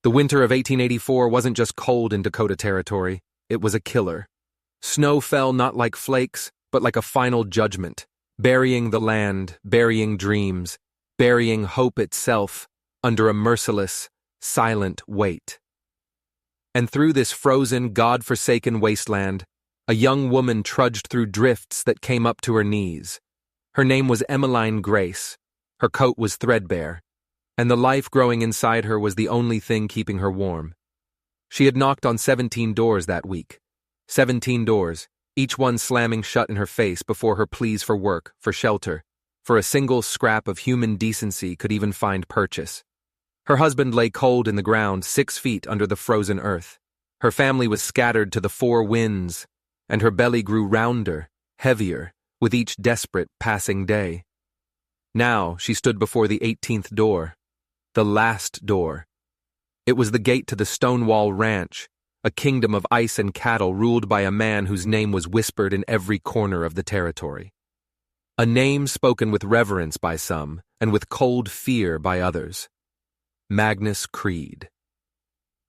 The winter of 1884 wasn't just cold in Dakota Territory, it was a killer. Snow fell not like flakes, but like a final judgment, burying the land, burying dreams, burying hope itself under a merciless, silent weight. And through this frozen, God-forsaken wasteland, a young woman trudged through drifts that came up to her knees. Her name was Emmeline Grace. Her coat was threadbare, and the life growing inside her was the only thing keeping her warm. She had knocked on 17 doors that week. 17 doors, each one slamming shut in her face before her pleas for work, for shelter, for a single scrap of human decency could even find purchase. Her husband lay cold in the ground 6 feet under the frozen earth. Her family was scattered to the four winds, and her belly grew rounder, heavier, with each desperate passing day. Now she stood before the 18th door, the last door. It was the gate to the Stonewall Ranch, a kingdom of ice and cattle ruled by a man whose name was whispered in every corner of the territory. A name spoken with reverence by some and with cold fear by others. Magnus Creed.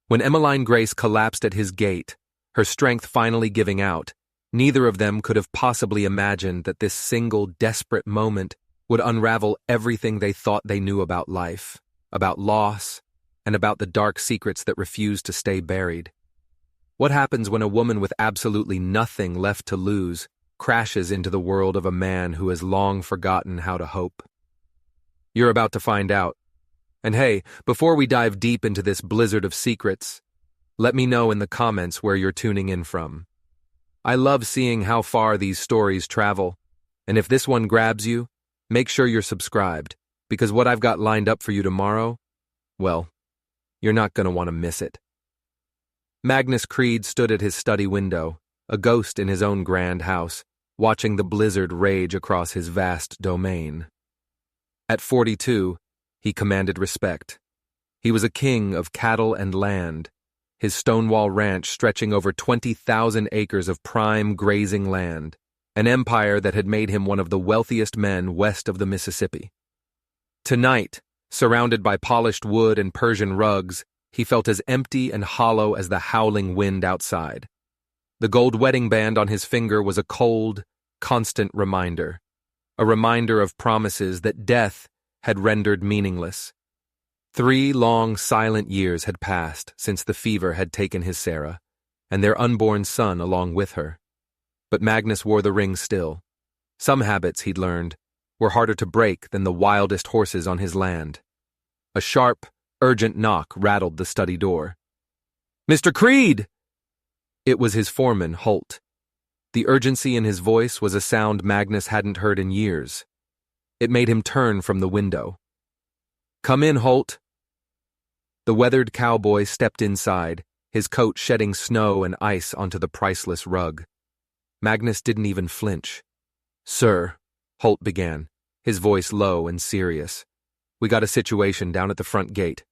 When Emmeline Grace collapsed at his gate, her strength finally giving out, neither of them could have possibly imagined that this single desperate moment would unravel everything they thought they knew about life, about loss, and about the dark secrets that refused to stay buried. What happens when a woman with absolutely nothing left to lose crashes into the world of a man who has long forgotten how to hope? You're about to find out. And hey, before we dive deep into this blizzard of secrets, let me know in the comments where you're tuning in from. I love seeing how far these stories travel, and if this one grabs you, make sure you're subscribed, because what I've got lined up for you tomorrow, well, you're not going to want to miss it. Magnus Creed stood at his study window, a ghost in his own grand house, watching the blizzard rage across his vast domain. At 42, he commanded respect. He was a king of cattle and land, his Stonewall Ranch stretching over 20,000 acres of prime grazing land, an empire that had made him one of the wealthiest men west of the Mississippi. Tonight, surrounded by polished wood and Persian rugs, he felt as empty and hollow as the howling wind outside. The gold wedding band on his finger was a cold, constant reminder, a reminder of promises that death had rendered meaningless. 3 long, silent years had passed since the fever had taken his Sarah, and their unborn son along with her. But Magnus wore the ring still. Some habits, he'd learned, were harder to break than the wildest horses on his land. A sharp, urgent knock rattled the study door. "Mr. Creed!" It was his foreman, Holt. The urgency in his voice was a sound Magnus hadn't heard in years. It made him turn from the window. "Come in, Holt." The weathered cowboy stepped inside, his coat shedding snow and ice onto the priceless rug. Magnus didn't even flinch. "Sir," Holt began, his voice low and serious. "We got a situation down at the front gate."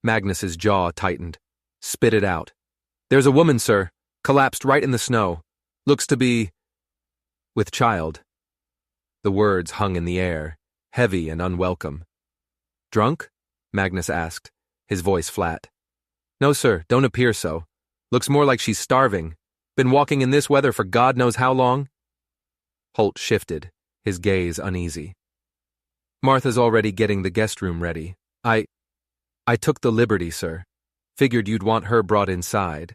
Magnus's jaw tightened. "Spit it out." "There's a woman, sir, collapsed right in the snow. Looks to be with child." The words hung in the air, heavy and unwelcome. "Drunk?" Magnus asked, his voice flat. "No, sir, don't appear so. Looks more like she's starving. Been walking in this weather for God knows how long?" Holt shifted, his gaze uneasy. "Martha's already getting the guest room ready. I took the liberty, sir. Figured you'd want her brought inside."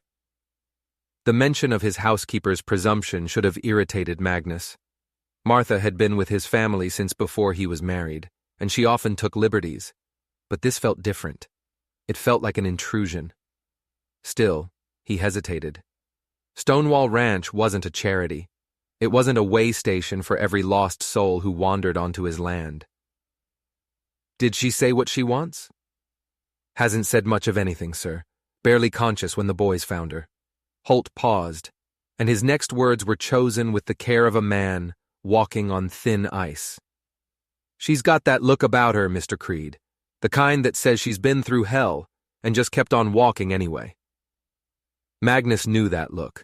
The mention of his housekeeper's presumption should have irritated Magnus. Martha had been with his family since before he was married, and she often took liberties. But this felt different. It felt like an intrusion. Still, he hesitated. Stonewall Ranch wasn't a charity. It wasn't a way station for every lost soul who wandered onto his land. "Did she say what she wants?" "Hasn't said much of anything, sir. Barely conscious when the boys found her." Holt paused, and his next words were chosen with the care of a man walking on thin ice. "She's got that look about her, Mr. Creed, the kind that says she's been through hell and just kept on walking anyway." Magnus knew that look.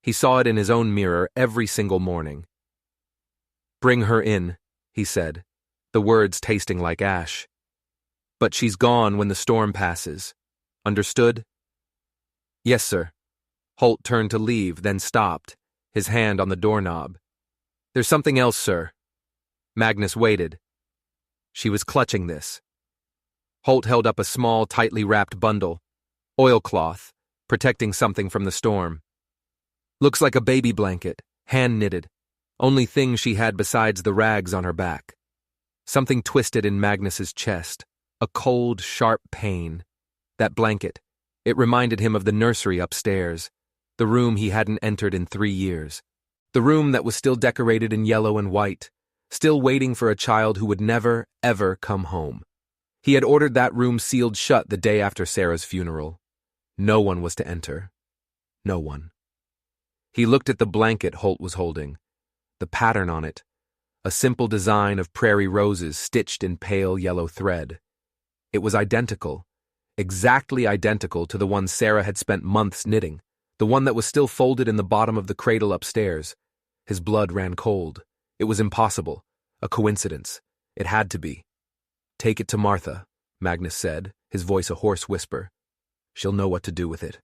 He saw it in his own mirror every single morning. "Bring her in," he said, the words tasting like ash. "But she's gone when the storm passes. Understood? Yes, sir. Holt turned to leave, then stopped, his hand on the doorknob. There's something else, sir. Magnus waited. She was clutching this. Holt held up a small, tightly wrapped bundle. Oilcloth, protecting something from the storm. Looks like a baby blanket, hand-knitted. Only thing she had besides the rags on her back. Something twisted in Magnus's chest. A cold, sharp pain. That blanket. It reminded him of the nursery upstairs. The room he hadn't entered in 3 years. The room that was still decorated in yellow and white. Still waiting for a child who would never, ever come home. He had ordered that room sealed shut the day after Sarah's funeral. No one was to enter. No one. He looked at the blanket Holt was holding. The pattern on it. A simple design of prairie roses stitched in pale yellow thread. It was identical. Exactly identical to the one Sarah had spent months knitting. The one that was still folded in the bottom of the cradle upstairs. His blood ran cold. It was impossible. A coincidence. It had to be. Take it to Martha, Magnus said, his voice a hoarse whisper. She'll know what to do with it.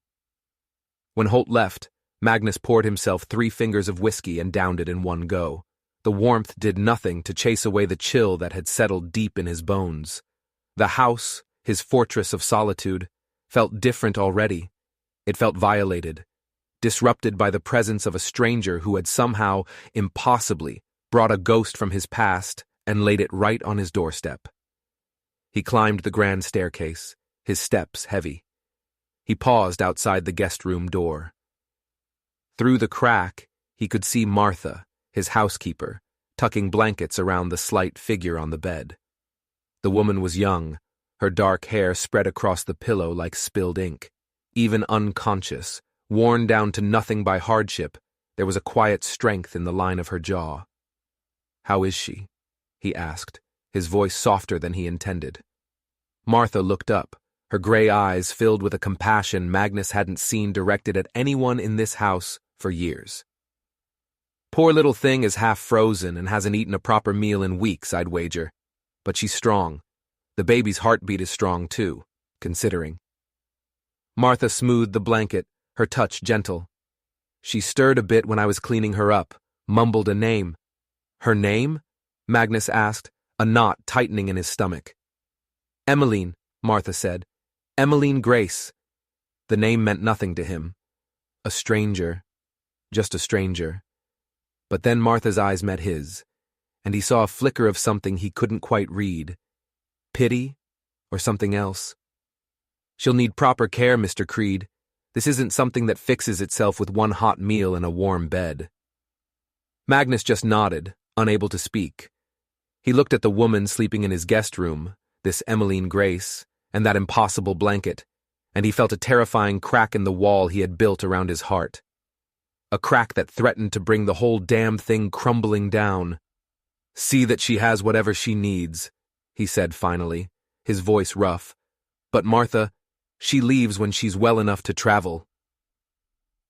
When Holt left, Magnus poured himself 3 fingers of whiskey and downed it in one go. The warmth did nothing to chase away the chill that had settled deep in his bones. The house, his fortress of solitude, felt different already. It felt violated, disrupted by the presence of a stranger who had somehow, impossibly, brought a ghost from his past and laid it right on his doorstep. He climbed the grand staircase, his steps heavy. He paused outside the guest room door. Through the crack, he could see Martha, his housekeeper, tucking blankets around the slight figure on the bed. The woman was young, her dark hair spread across the pillow like spilled ink. Even unconscious, worn down to nothing by hardship, there was a quiet strength in the line of her jaw. "How is she?" he asked, his voice softer than he intended. Martha looked up, her gray eyes filled with a compassion Magnus hadn't seen directed at anyone in this house for years. "Poor little thing is half frozen and hasn't eaten a proper meal in weeks, I'd wager. But she's strong. The baby's heartbeat is strong, too, considering." Martha smoothed the blanket, her touch gentle. "She stirred a bit when I was cleaning her up, mumbled a name." "Her name?" Magnus asked, a knot tightening in his stomach. "Emmeline," Martha said. "Emmeline Grace." The name meant nothing to him. A stranger. Just a stranger. But then Martha's eyes met his, and he saw a flicker of something he couldn't quite read. Pity? Or something else? "She'll need proper care, Mr. Creed. This isn't something that fixes itself with one hot meal and a warm bed." Magnus just nodded, unable to speak. He looked at the woman sleeping in his guest room, this Emmeline Grace, and that impossible blanket, and he felt a terrifying crack in the wall he had built around his heart. A crack that threatened to bring the whole damn thing crumbling down. "See that she has whatever she needs," he said finally, his voice rough. "But Martha, she leaves when she's well enough to travel."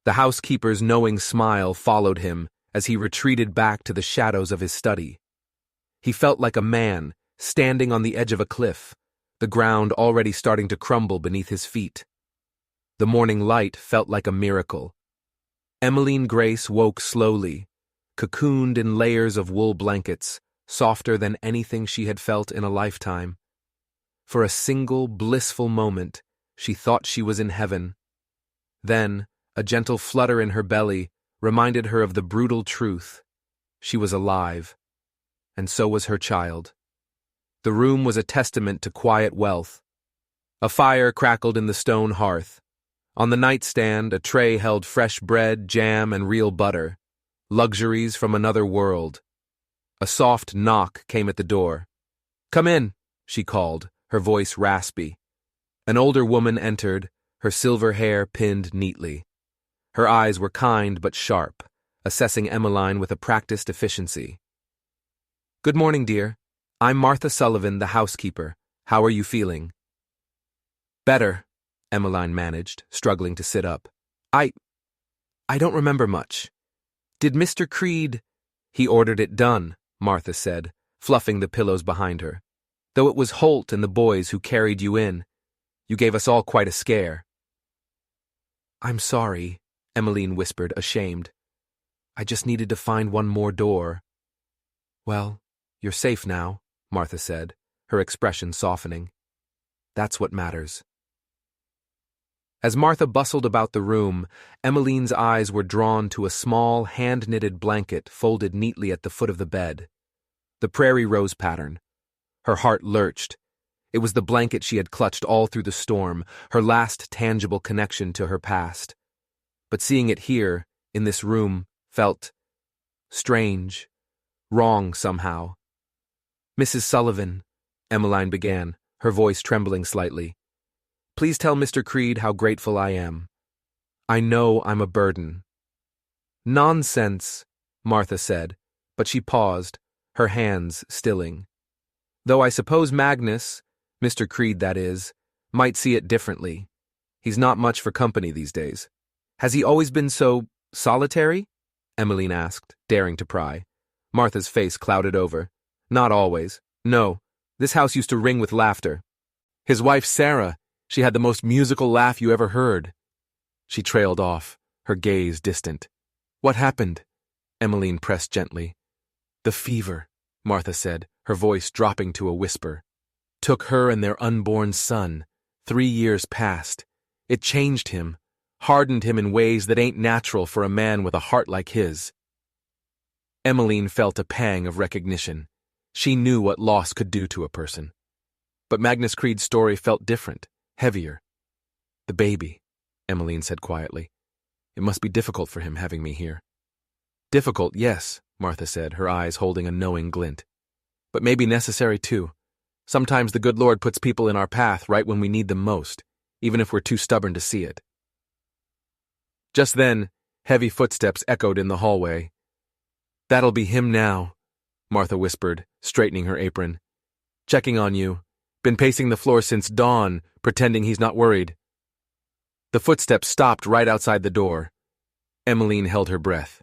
The housekeeper's knowing smile followed him as he retreated back to the shadows of his study. He felt like a man, standing on the edge of a cliff, the ground already starting to crumble beneath his feet. The morning light felt like a miracle. Emmeline Grace woke slowly, cocooned in layers of wool blankets, softer than anything she had felt in a lifetime. For a single, blissful moment, she thought she was in heaven. Then, a gentle flutter in her belly reminded her of the brutal truth. She was alive. And so was her child. The room was a testament to quiet wealth. A fire crackled in the stone hearth. On the nightstand, a tray held fresh bread, jam, and real butter. Luxuries from another world. A soft knock came at the door. "Come in," she called, her voice raspy. An older woman entered, her silver hair pinned neatly. Her eyes were kind but sharp, assessing Emmeline with a practiced efficiency. "Good morning, dear. I'm Martha Sullivan, the housekeeper. How are you feeling?" "Better," Emmeline managed, struggling to sit up. I don't remember much. Did Mr. Creed—" "He ordered it done," Martha said, fluffing the pillows behind her. "Though it was Holt and the boys who carried you in. You gave us all quite a scare." "I'm sorry," Emmeline whispered, ashamed. "I just needed to find one more door." "Well, you're safe now," Martha said, her expression softening. "That's what matters." As Martha bustled about the room, Emmeline's eyes were drawn to a small, hand-knitted blanket folded neatly at the foot of the bed. The prairie rose pattern. Her heart lurched. It was the blanket she had clutched all through the storm, her last tangible connection to her past. But seeing it here, in this room, felt strange, wrong somehow. "Mrs. Sullivan," Emmeline began, her voice trembling slightly, "please tell Mr. Creed how grateful I am. I know I'm a burden." "Nonsense," Martha said, but she paused, her hands stilling. "Though I suppose Magnus, Mr. Creed that is, might see it differently. He's not much for company these days." "Has he always been so solitary?" Emmeline asked, daring to pry. Martha's face clouded over. "Not always. No, this house used to ring with laughter. His wife Sarah, she had the most musical laugh you ever heard." She trailed off, her gaze distant. "What happened?" Emmeline pressed gently. "The fever," Martha said, her voice dropping to a whisper. "Took her and their unborn son. 3 years past. It changed him, hardened him in ways that ain't natural for a man with a heart like his." Emmeline felt a pang of recognition. She knew what loss could do to a person. But Magnus Creed's story felt different, heavier. "The baby," Emmeline said quietly. "It must be difficult for him having me here." "Difficult, yes," Martha said, her eyes holding a knowing glint. "But maybe necessary too. Sometimes the good Lord puts people in our path right when we need them most, even if we're too stubborn to see it." Just then, heavy footsteps echoed in the hallway. "That'll be him now," Martha whispered, straightening her apron. "Checking on you. Been pacing the floor since dawn, pretending he's not worried." The footsteps stopped right outside the door. Emmeline held her breath.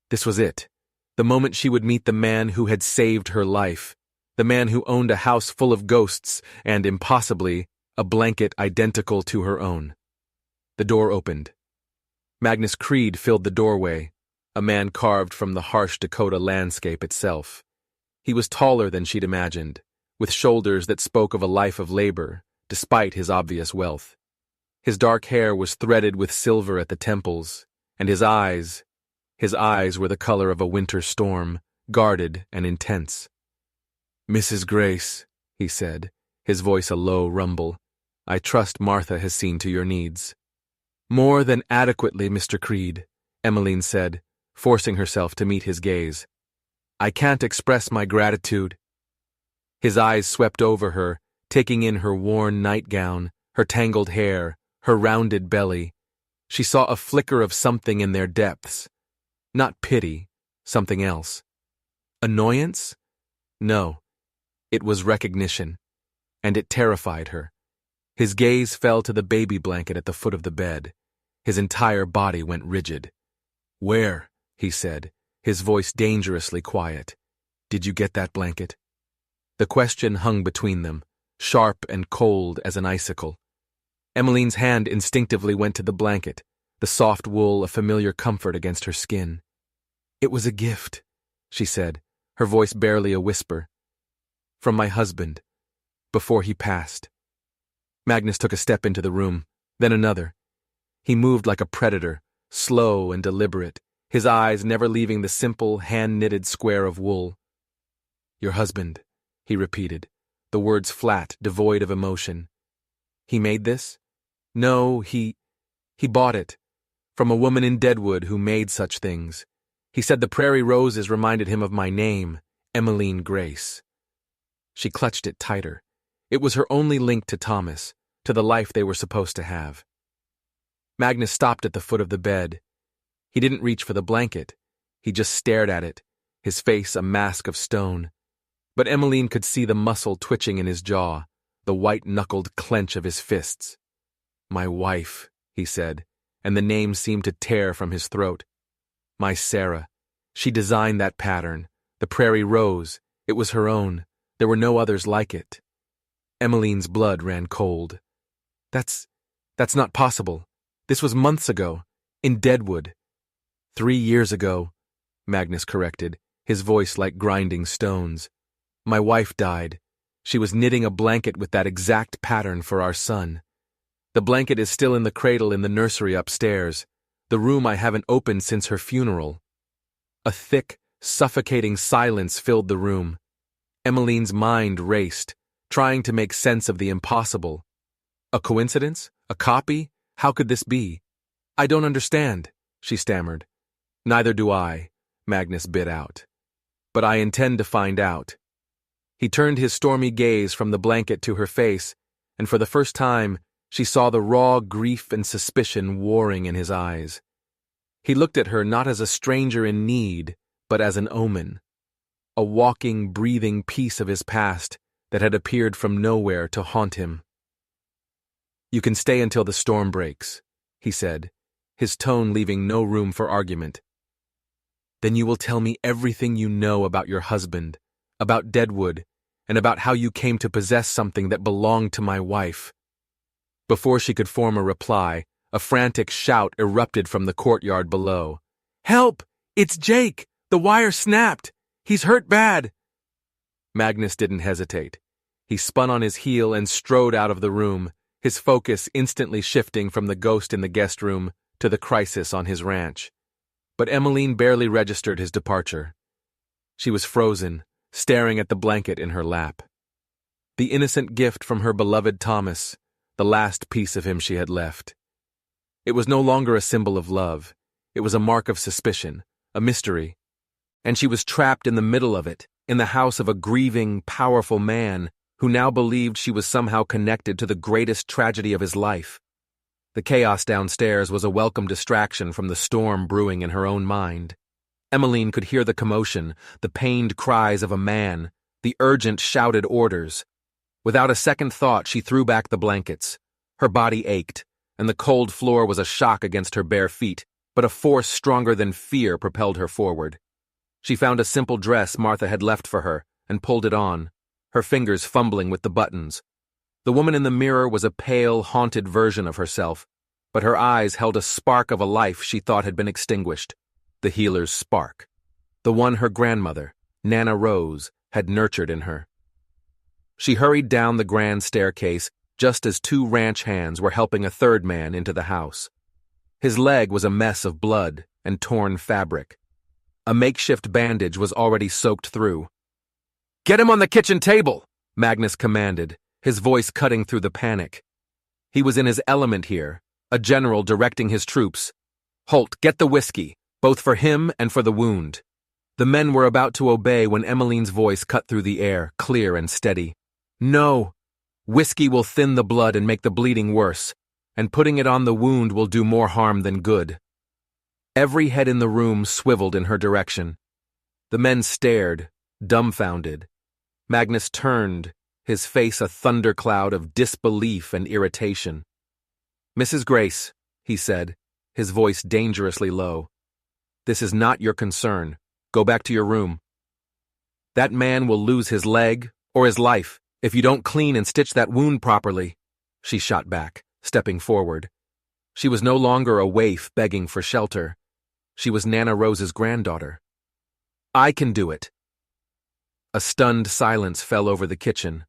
This was it. The moment she would meet the man who had saved her life. The man who owned a house full of ghosts and, impossibly, a blanket identical to her own. The door opened. Magnus Creed filled the doorway, a man carved from the harsh Dakota landscape itself. He was taller than she'd imagined, with shoulders that spoke of a life of labor, despite his obvious wealth. His dark hair was threaded with silver at the temples, and his eyes were the color of a winter storm, guarded and intense. "Mrs. Grace," he said, his voice a low rumble, "I trust Martha has seen to your needs." "More than adequately, Mr. Creed," Emmeline said, forcing herself to meet his gaze. "I can't express my gratitude." His eyes swept over her, taking in her worn nightgown, her tangled hair, her rounded belly. She saw a flicker of something in their depths. Not pity, something else. Annoyance? No. It was recognition, and it terrified her. His gaze fell to the baby blanket at the foot of the bed. His entire body went rigid. "Where?" he said, his voice dangerously quiet. "Did you get that blanket?" The question hung between them, sharp and cold as an icicle. Emmeline's hand instinctively went to the blanket, the soft wool a familiar comfort against her skin. "It was a gift," she said, her voice barely a whisper. "From my husband, before he passed." Magnus took a step into the room, then another. He moved like a predator, slow and deliberate, his eyes never leaving the simple, hand-knitted square of wool. "Your husband," he repeated, the words flat, devoid of emotion. "He made this?" "No, he bought it. From a woman in Deadwood who made such things. He said the prairie roses reminded him of my name, Emmeline Grace." She clutched it tighter. It was her only link to Thomas, to the life they were supposed to have. Magnus stopped at the foot of the bed. He didn't reach for the blanket. He just stared at it, his face a mask of stone. But Emmeline could see the muscle twitching in his jaw, the white-knuckled clench of his fists. "My wife," he said, and the name seemed to tear from his throat. "My Sarah. She designed that pattern, the prairie rose. It was her own. There were no others like it." Emmeline's blood ran cold. That's not possible. This was months ago, in Deadwood. 3 years ago, Magnus corrected, his voice like grinding stones. My wife died. She was knitting a blanket with that exact pattern for our son. The blanket is still in the cradle in the nursery upstairs, the room I haven't opened since her funeral. A thick, suffocating silence filled the room. Emmeline's mind raced, trying to make sense of the impossible. A coincidence? A copy? How could this be? I don't understand, she stammered. Neither do I, Magnus bit out. But I intend to find out. He turned his stormy gaze from the blanket to her face, and for the first time, she saw the raw grief and suspicion warring in his eyes. He looked at her not as a stranger in need, but as an omen. A walking, breathing piece of his past that had appeared from nowhere to haunt him. You can stay until the storm breaks, he said, his tone leaving no room for argument. Then you will tell me everything you know about your husband, about Deadwood, and about how you came to possess something that belonged to my wife. Before she could form a reply, a frantic shout erupted from the courtyard below. Help! It's Jake! The wire snapped! He's hurt bad! Magnus didn't hesitate. He spun on his heel and strode out of the room, his focus instantly shifting from the ghost in the guest room to the crisis on his ranch. But Emmeline barely registered his departure. She was frozen, staring at the blanket in her lap. The innocent gift from her beloved Thomas, the last piece of him she had left. It was no longer a symbol of love. It was a mark of suspicion, a mystery. And she was trapped in the middle of it, in the house of a grieving, powerful man who now believed she was somehow connected to the greatest tragedy of his life. The chaos downstairs was a welcome distraction from the storm brewing in her own mind. Emmeline could hear the commotion, the pained cries of a man, the urgent shouted orders. Without a second thought, she threw back the blankets. Her body ached, and the cold floor was a shock against her bare feet, but a force stronger than fear propelled her forward. She found a simple dress Martha had left for her and pulled it on, her fingers fumbling with the buttons. The woman in the mirror was a pale, haunted version of herself, but her eyes held a spark of a life she thought had been extinguished. The healer's spark. The one her grandmother, Nana Rose, had nurtured in her. She hurried down the grand staircase just as 2 ranch hands were helping a third man into the house. His leg was a mess of blood and torn fabric. A makeshift bandage was already soaked through. Get him on the kitchen table, Magnus commanded, his voice cutting through the panic. He was in his element here, a general directing his troops. Holt, get the whiskey, both for him and for the wound. The men were about to obey when Emmeline's voice cut through the air, clear and steady. No. Whiskey will thin the blood and make the bleeding worse, and putting it on the wound will do more harm than good. Every head in the room swiveled in her direction. The men stared, dumbfounded. Magnus turned, his face a thundercloud of disbelief and irritation. Mrs. Grace, he said, his voice dangerously low. This is not your concern. Go back to your room. That man will lose his leg or his life if you don't clean and stitch that wound properly, she shot back, stepping forward. She was no longer a waif begging for shelter. She was Nana Rose's granddaughter. I can do it. A stunned silence fell over the kitchen.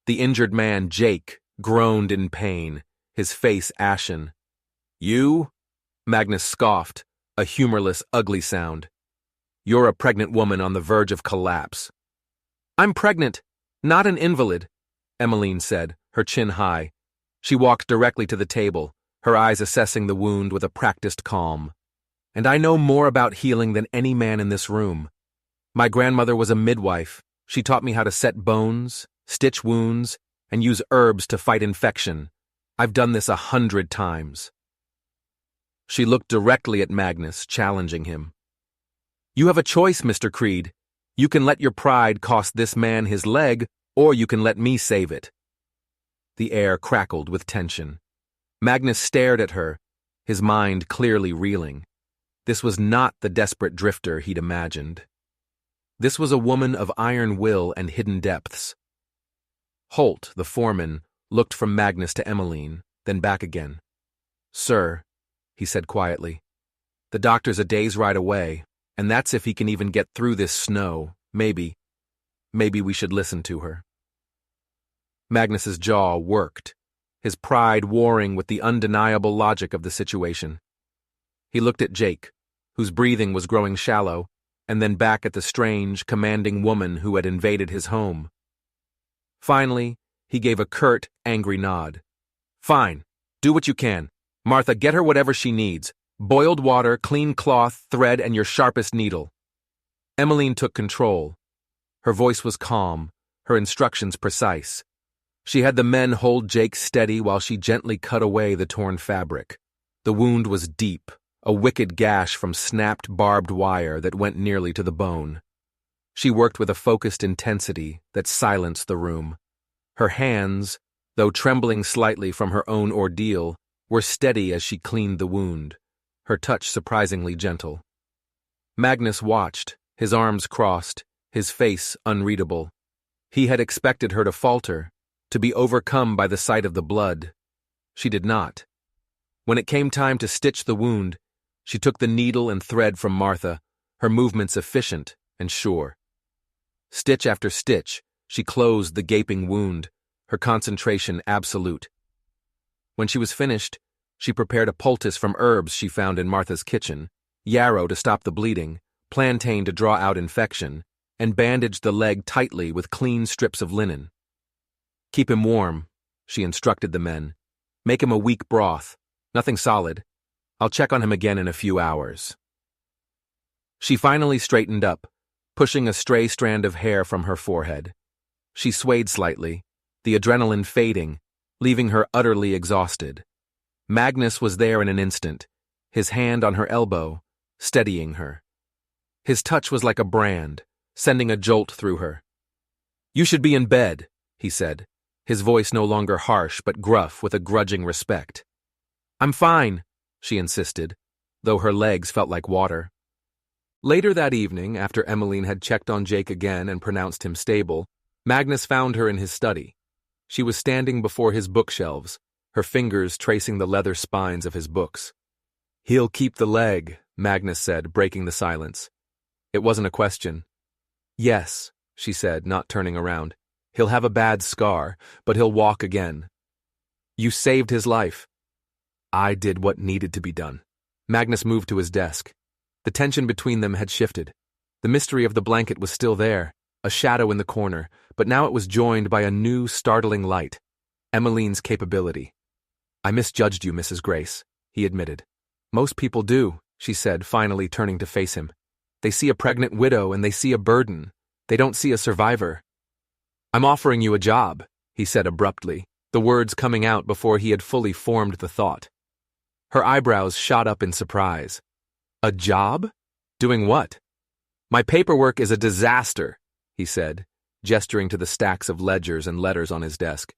The injured man, Jake, groaned in pain, his face ashen. You? Magnus scoffed, a humorless, ugly sound. You're a pregnant woman on the verge of collapse. I'm pregnant, not an invalid, Emmeline said, her chin high. She walked directly to the table, her eyes assessing the wound with a practiced calm. And I know more about healing than any man in this room. My grandmother was a midwife. She taught me how to set bones, stitch wounds, and use herbs to fight infection. I've done this 100 times. She looked directly at Magnus, challenging him. You have a choice, Mr. Creed. You can let your pride cost this man his leg, or you can let me save it. The air crackled with tension. Magnus stared at her, his mind clearly reeling. This was not the desperate drifter he'd imagined. This was a woman of iron will and hidden depths. Holt, the foreman, looked from Magnus to Emmeline, then back again. "Sir," he said quietly, "the doctor's a day's ride away, and that's if he can even get through this snow. Maybe we should listen to her." Magnus's jaw worked, his pride warring with the undeniable logic of the situation. He looked at Jake, whose breathing was growing shallow, and then back at the strange, commanding woman who had invaded his home. Finally, he gave a curt, angry nod. "Fine. Do what you can. Martha, get her whatever she needs. Boiled water, clean cloth, thread, and your sharpest needle." Emmeline took control. Her voice was calm, her instructions precise. She had the men hold Jake steady while she gently cut away the torn fabric. The wound was deep, a wicked gash from snapped barbed wire that went nearly to the bone. She worked with a focused intensity that silenced the room. Her hands, though trembling slightly from her own ordeal, were steady as she cleaned the wound, her touch surprisingly gentle. Magnus watched, his arms crossed, his face unreadable. He had expected her to falter, to be overcome by the sight of the blood. She did not. When it came time to stitch the wound, she took the needle and thread from Martha, her movements efficient and sure. Stitch after stitch, she closed the gaping wound, her concentration absolute. When she was finished, she prepared a poultice from herbs she found in Martha's kitchen, yarrow to stop the bleeding, plantain to draw out infection, and bandaged the leg tightly with clean strips of linen. "Keep him warm," she instructed the men. "Make him a weak broth, nothing solid. I'll check on him again in a few hours." She finally straightened up, pushing a stray strand of hair from her forehead. She swayed slightly, the adrenaline fading, leaving her utterly exhausted. Magnus was there in an instant, his hand on her elbow, steadying her. His touch was like a brand, sending a jolt through her. "You should be in bed," he said, his voice no longer harsh but gruff with a grudging respect. "I'm fine," she insisted, though her legs felt like water. Later that evening, after Emmeline had checked on Jake again and pronounced him stable, Magnus found her in his study. She was standing before his bookshelves, her fingers tracing the leather spines of his books. "He'll keep the leg," Magnus said, breaking the silence. It wasn't a question. "Yes," she said, not turning around. "He'll have a bad scar, but he'll walk again." "You saved his life." "I did what needed to be done." Magnus moved to his desk. The tension between them had shifted. The mystery of the blanket was still there, a shadow in the corner, but now it was joined by a new, startling light. Emmeline's capability. "I misjudged you, Mrs. Grace," he admitted. "Most people do," she said, finally turning to face him. "They see a pregnant widow and they see a burden. They don't see a survivor." "I'm offering you a job," he said abruptly, the words coming out before he had fully formed the thought. Her eyebrows shot up in surprise. "A job? Doing what?" "My paperwork is a disaster," he said, gesturing to the stacks of ledgers and letters on his desk.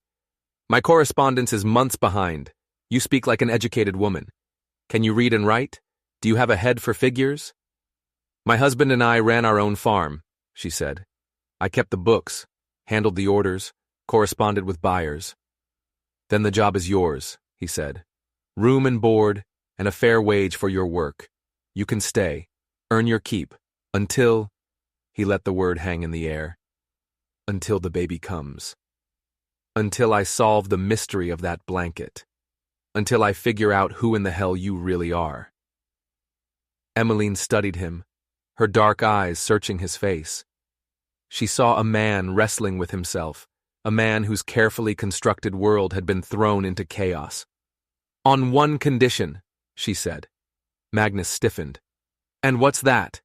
"My correspondence is months behind. You speak like an educated woman. Can you read and write? Do you have a head for figures?" "My husband and I ran our own farm," she said. "I kept the books, handled the orders, corresponded with buyers." "Then the job is yours," he said. "Room and board, and a fair wage for your work. You can stay, earn your keep, until," he let the word hang in the air, "until the baby comes. Until I solve the mystery of that blanket. Until I figure out who in the hell you really are." Emmeline studied him, her dark eyes searching his face. She saw a man wrestling with himself, a man whose carefully constructed world had been thrown into chaos. "On one condition," she said. Magnus stiffened. "And what's that?"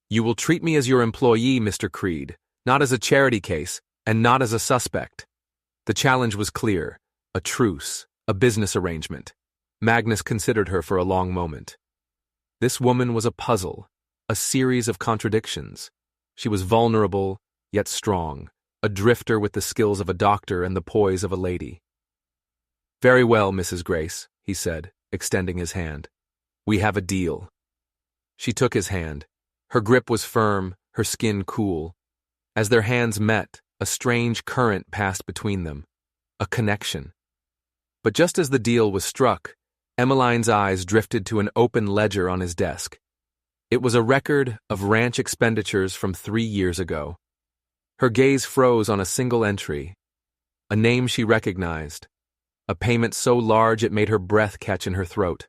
"You will treat me as your employee, Mr. Creed, not as a charity case, and not as a suspect." The challenge was clear, a truce, a business arrangement. Magnus considered her for a long moment. This woman was a puzzle, a series of contradictions. She was vulnerable, yet strong, a drifter with the skills of a doctor and the poise of a lady. "Very well, Mrs. Grace," he said, extending his hand. "We have a deal." She took his hand. Her grip was firm, her skin cool. As their hands met, a strange current passed between them. A connection. But just as the deal was struck, Emmeline's eyes drifted to an open ledger on his desk. It was a record of ranch expenditures from 3 years ago. Her gaze froze on a single entry, a name she recognized, a payment so large it made her breath catch in her throat.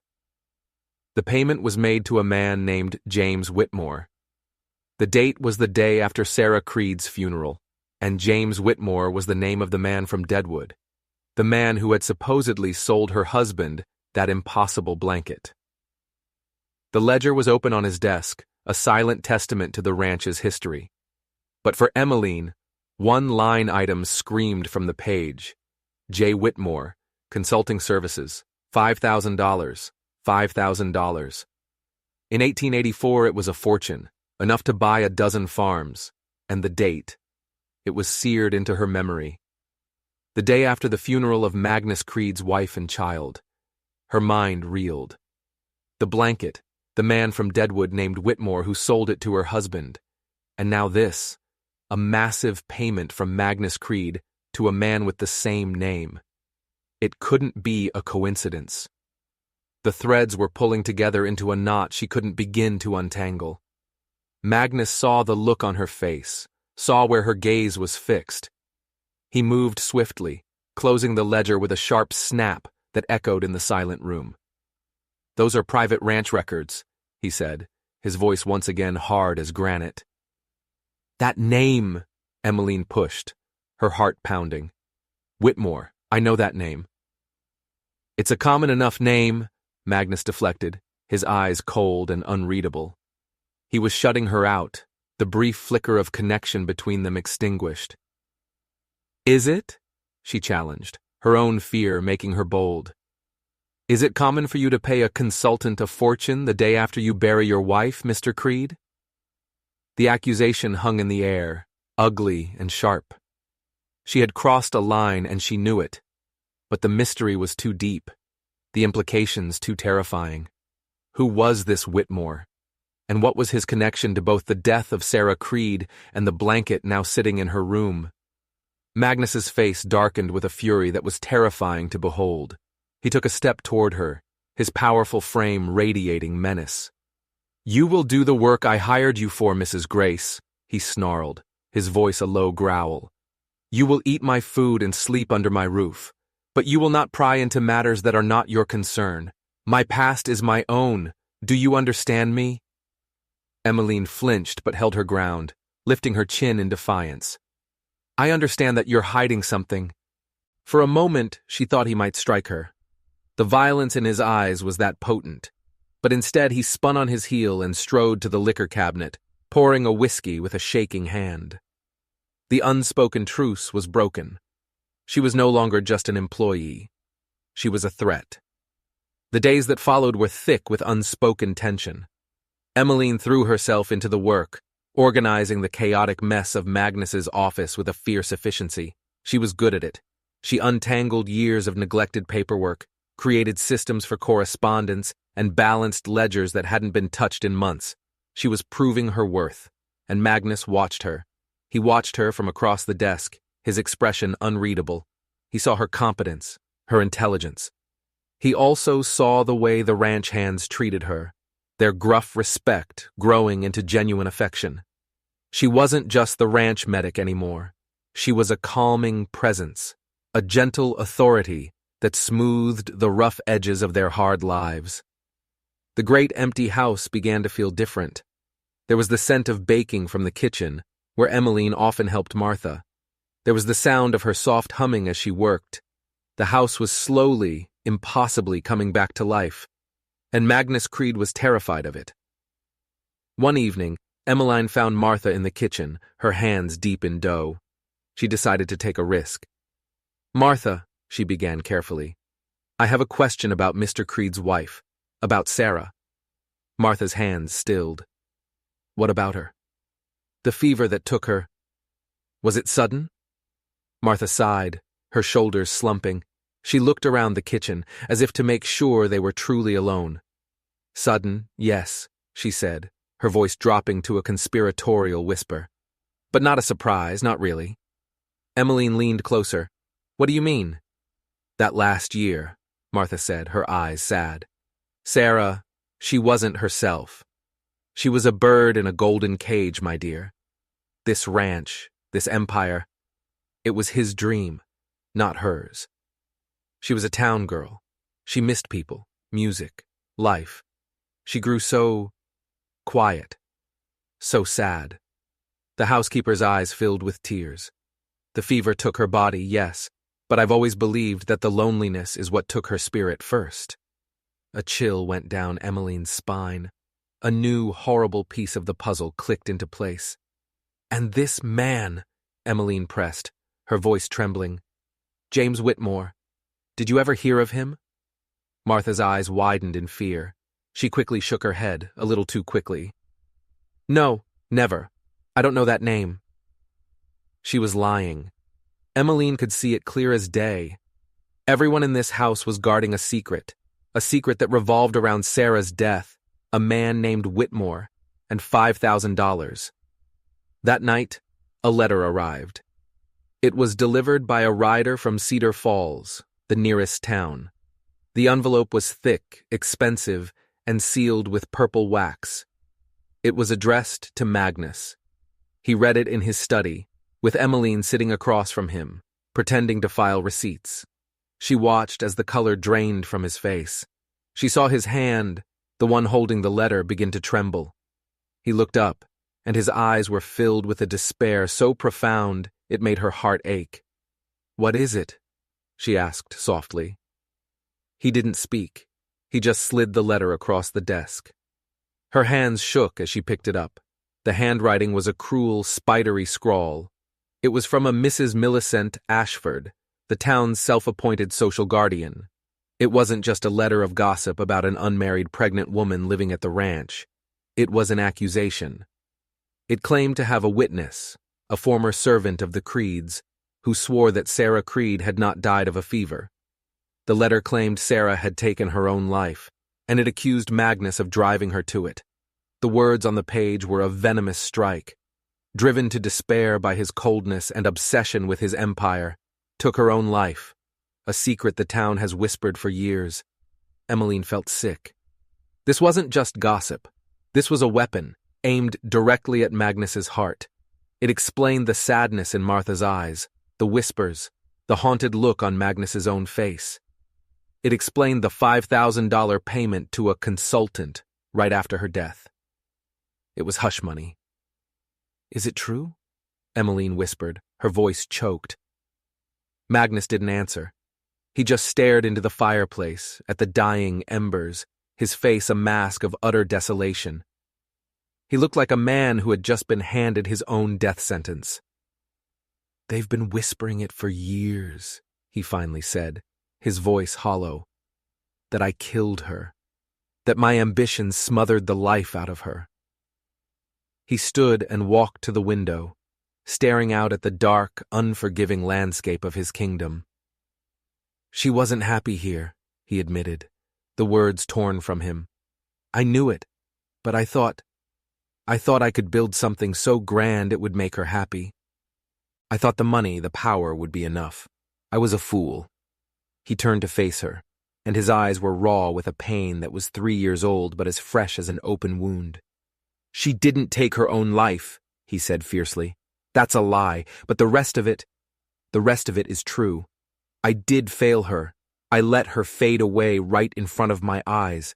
The payment was made to a man named James Whitmore. The date was the day after Sarah Creed's funeral, and James Whitmore was the name of the man from Deadwood, the man who had supposedly sold her husband that impossible blanket. The ledger was open on his desk, a silent testament to the ranch's history. But for Emmeline, one line item screamed from the page. J. Whitmore, Consulting Services, $5,000, $5,000. In 1884 it was a fortune, enough to buy a dozen farms, and the date. It was seared into her memory. The day after the funeral of Magnus Creed's wife and child. Her mind reeled. The blanket, the man from Deadwood named Whitmore who sold it to her husband. And now this, a massive payment from Magnus Creed to a man with the same name. It couldn't be a coincidence. The threads were pulling together into a knot she couldn't begin to untangle. Magnus saw the look on her face, saw where her gaze was fixed. He moved swiftly, closing the ledger with a sharp snap that echoed in the silent room. "Those are private ranch records," he said, his voice once again hard as granite. "That name," Emmeline pushed, her heart pounding. "Whitmore, I know that name." "It's a common enough name," Magnus deflected, his eyes cold and unreadable. He was shutting her out, the brief flicker of connection between them extinguished. "Is it?" she challenged, her own fear making her bold. "Is it common for you to pay a consultant a fortune the day after you bury your wife, Mr. Creed?" The accusation hung in the air, ugly and sharp. She had crossed a line and she knew it, but the mystery was too deep, the implications too terrifying. Who was this Whitmore? And what was his connection to both the death of Sarah Creed and the blanket now sitting in her room? Magnus's face darkened with a fury that was terrifying to behold. He took a step toward her, his powerful frame radiating menace. "You will do the work I hired you for, Mrs. Grace," he snarled, his voice a low growl. "You will eat my food and sleep under my roof, but you will not pry into matters that are not your concern. My past is my own. Do you understand me?" Emmeline flinched but held her ground, lifting her chin in defiance. "I understand that you're hiding something." For a moment, she thought he might strike her. The violence in his eyes was that potent, but instead he spun on his heel and strode to the liquor cabinet, pouring a whiskey with a shaking hand. The unspoken truce was broken. She was no longer just an employee. She was a threat. The days that followed were thick with unspoken tension. Emmeline threw herself into the work, organizing the chaotic mess of Magnus's office with a fierce efficiency. She was good at it. She untangled years of neglected paperwork, created systems for correspondence, and balanced ledgers that hadn't been touched in months. She was proving her worth, and Magnus watched her. He watched her from across the desk, his expression unreadable. He saw her competence, her intelligence. He also saw the way the ranch hands treated her, their gruff respect growing into genuine affection. She wasn't just the ranch medic anymore. She was a calming presence, a gentle authority that smoothed the rough edges of their hard lives. The great empty house began to feel different. There was the scent of baking from the kitchen, where Emmeline often helped Martha. There was the sound of her soft humming as she worked. The house was slowly, impossibly coming back to life, and Magnus Creed was terrified of it. One evening, Emmeline found Martha in the kitchen, her hands deep in dough. She decided to take a risk. "Martha," she began carefully, "I have a question about Mr. Creed's wife, about Sarah." Martha's hands stilled. "What about her?" "The fever that took her." "Was it sudden?" Martha sighed, her shoulders slumping. She looked around the kitchen, as if to make sure they were truly alone. "Sudden, yes," she said, her voice dropping to a conspiratorial whisper. "But not a surprise, not really." Emmeline leaned closer. "What do you mean?" That last year, Martha said, her eyes sad. Sarah, she wasn't herself. She was a bird in a golden cage, my dear. This ranch, this empire, it was his dream, not hers. She was a town girl. She missed people, music, life. She grew so quiet, so sad. The housekeeper's eyes filled with tears. The fever took her body, yes, but I've always believed that the loneliness is what took her spirit first. A chill went down Emmeline's spine. A new, horrible piece of the puzzle clicked into place. And this man, Emmeline pressed, her voice trembling. James Whitmore. Did you ever hear of him? Martha's eyes widened in fear. She quickly shook her head, a little too quickly. No, never. I don't know that name. She was lying. Emmeline could see it clear as day. Everyone in this house was guarding a secret that revolved around Sarah's death, a man named Whitmore, and $5,000. That night, a letter arrived. It was delivered by a rider from Cedar Falls, the nearest town. The envelope was thick, expensive, and sealed with purple wax. It was addressed to Magnus. He read it in his study, with Emmeline sitting across from him, pretending to file receipts. She watched as the color drained from his face. She saw his hand, the one holding the letter, begin to tremble. He looked up, and his eyes were filled with a despair so profound it made her heart ache. What is it? She asked softly. He didn't speak. He just slid the letter across the desk. Her hands shook as she picked it up. The handwriting was a cruel, spidery scrawl. It was from a Mrs. Millicent Ashford, the town's self-appointed social guardian. It wasn't just a letter of gossip about an unmarried pregnant woman living at the ranch. It was an accusation. It claimed to have a witness, a former servant of the Creeds, who swore that Sarah Creed had not died of a fever. The letter claimed Sarah had taken her own life, and it accused Magnus of driving her to it. The words on the page were a venomous strike. Driven to despair by his coldness and obsession with his empire, took her own life, a secret the town has whispered for years. Emmeline felt sick. This wasn't just gossip. This was a weapon, aimed directly at Magnus's heart. It explained the sadness in Martha's eyes, the whispers, the haunted look on Magnus's own face. It explained the $5,000 payment to a consultant right after her death. It was hush money. Is it true? Emmeline whispered, her voice choked. Magnus didn't answer. He just stared into the fireplace, at the dying embers, his face a mask of utter desolation. He looked like a man who had just been handed his own death sentence. They've been whispering it for years, he finally said, his voice hollow. That I killed her. That my ambition smothered the life out of her. He stood and walked to the window, staring out at the dark, unforgiving landscape of his kingdom. She wasn't happy here, he admitted, the words torn from him. I knew it, but I thought I could build something so grand it would make her happy. I thought the money, the power would be enough. I was a fool. He turned to face her, and his eyes were raw with a pain that was 3 years old but as fresh as an open wound. She didn't take her own life, he said fiercely. That's a lie, but the rest of it is true. I did fail her. I let her fade away right in front of my eyes.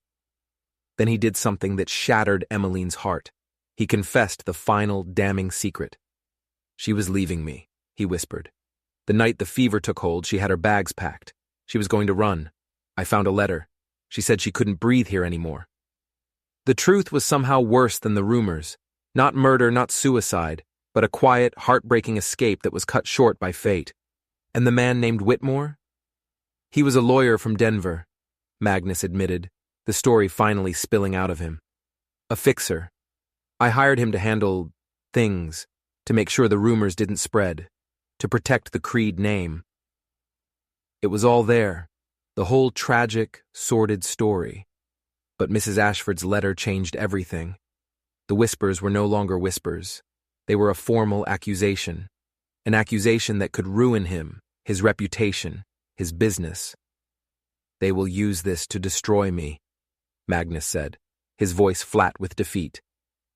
Then he did something that shattered Emmeline's heart. He confessed the final damning secret. She was leaving me, he whispered. The night the fever took hold, she had her bags packed. She was going to run. I found a letter. She said she couldn't breathe here anymore. The truth was somehow worse than the rumors. Not murder, not suicide, but a quiet, heartbreaking escape that was cut short by fate. And the man named Whitmore? He was a lawyer from Denver, Magnus admitted, the story finally spilling out of him. A fixer. I hired him to handle things, to make sure the rumors didn't spread, to protect the Creed name. It was all there, the whole tragic, sordid story. But Mrs. Ashford's letter changed everything. The whispers were no longer whispers. They were a formal accusation. An accusation that could ruin him, his reputation, his business. "They will use this to destroy me," Magnus said, his voice flat with defeat.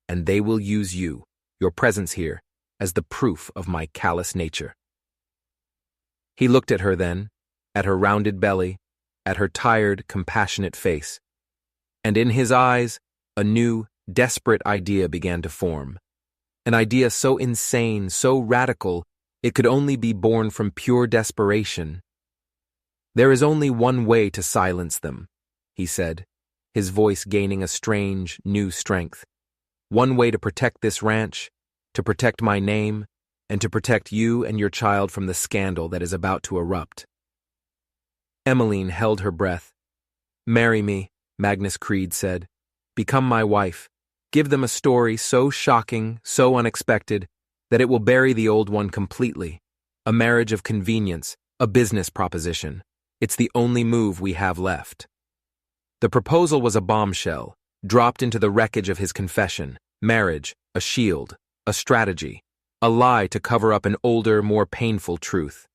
"And they will use you, your presence here, as the proof of my callous nature." He looked at her then, at her rounded belly, at her tired, compassionate face. And in his eyes, a new, desperate idea began to form. An idea so insane, so radical, it could only be born from pure desperation. "There is only one way to silence them," he said, his voice gaining a strange, new strength. "One way to protect this ranch, to protect my name, and to protect you and your child from the scandal that is about to erupt." Emmeline held her breath. "Marry me," Magnus Creed said. "Become my wife. Give them a story so shocking, so unexpected, that it will bury the old one completely. A marriage of convenience, a business proposition. It's the only move we have left." The proposal was a bombshell, dropped into the wreckage of his confession. Marriage, a shield, a strategy, a lie to cover up an older, more painful truth.